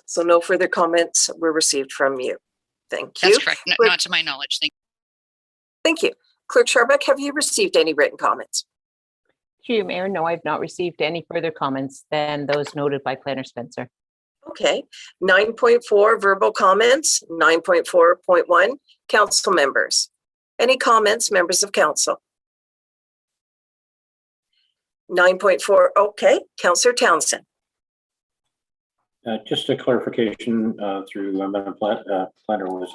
So no further comments were received from you. Thank you. That's correct. Not to my knowledge. Thank you. Clerk Scharbeck, have you received any written comments? Through you, Mayor, no, I've not received any further comments than those noted by Planner Spencer. Okay. 9.4 verbal comments. 9.4.1 council members. Any comments, members of council? 9.4. Okay. Councillor Townsend. Just a clarification through Madam Planner was,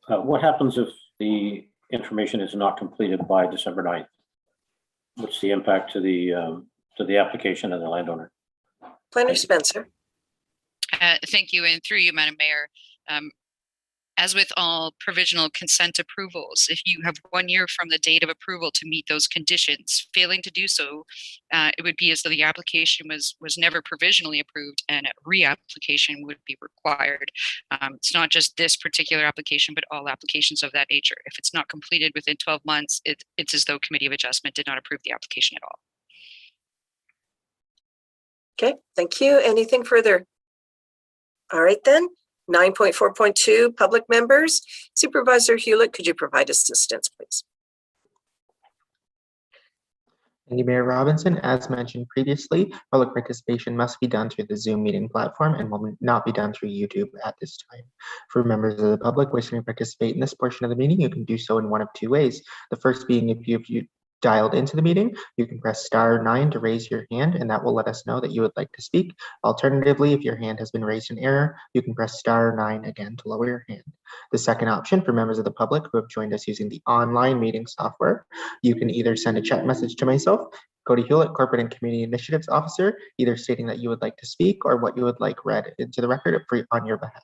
what happens if the information is not completed by December 9th? What's the impact to the application and the landowner? Planner Spencer. Thank you, and through you, Madam Mayor. As with all provisional consent approvals, if you have 1 year from the date of approval to meet those conditions, failing to do so, it would be as though the application was never provisionally approved and a reapplication would be required. It's not just this particular application, but all applications of that nature. If it's not completed within 12 months, it's as though Committee of Adjustment did not approve the application at all. Okay, thank you. Anything further? All right then. 9.4.2 public members. Supervisor Hewlett, could you provide assistance, please? Thank you, Mayor Robinson. As mentioned previously, public participation must be done through the Zoom meeting platform and will not be done through YouTube at this time. For members of the public wishing to participate in this portion of the meeting, you can do so in one of 2 ways. The first being if you dialed into the meeting, you can press *9 to raise your hand, and that will let us know that you would like to speak. Alternatively, if your hand has been raised in error, you can press *9 again to lower your hand. The second option for members of the public who have joined us using the online meeting software, you can either send a chat message to myself, Cody Hewlett, Corporate and Community Initiatives Officer, either stating that you would like to speak or what you would like read into the record on your behalf.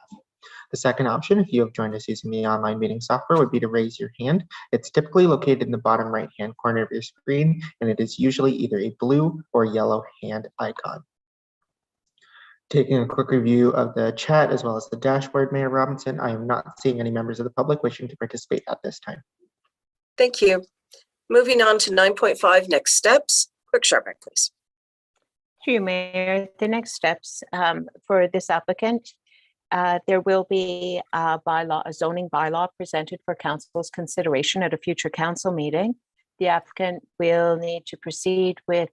The second option, if you have joined us using the online meeting software, would be to raise your hand. It's typically located in the bottom right-hand corner of your screen, and it is usually either a blue or yellow hand icon. Taking a quick review of the chat as well as the dashboard, Mayor Robinson, I am not seeing any members of the public wishing to participate at this time. Thank you. Moving on to 9.5, next steps. Clerk Scharbeck, please. Through you, Mayor, the next steps for this applicant, there will be a zoning bylaw presented for council's consideration at a future council meeting. The applicant will need to proceed with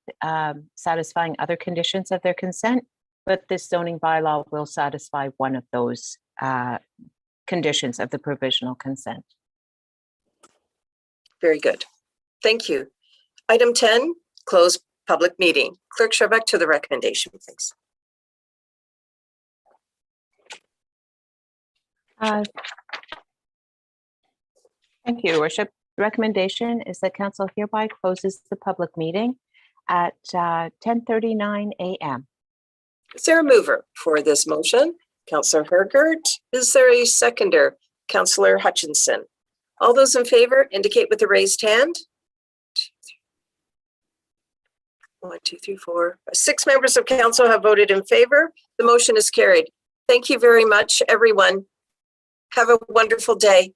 satisfying other conditions of their consent, but this zoning bylaw will satisfy one of those conditions of the provisional consent. Very good. Thank you. Item 10, close public meeting. Clerk Scharbeck to the recommendation, please. Thank you, Your Worship. The recommendation is that council hereby closes the public meeting at 10:39 a.m. Is there a mover for this motion? Councillor Hergert. Is there a seconder? Councillor Hutchinson. All those in favor indicate with a raised hand. 1, 2, 3, 4. 6 members of council have voted in favor. The motion is carried. Thank you very much, everyone. Have a wonderful day.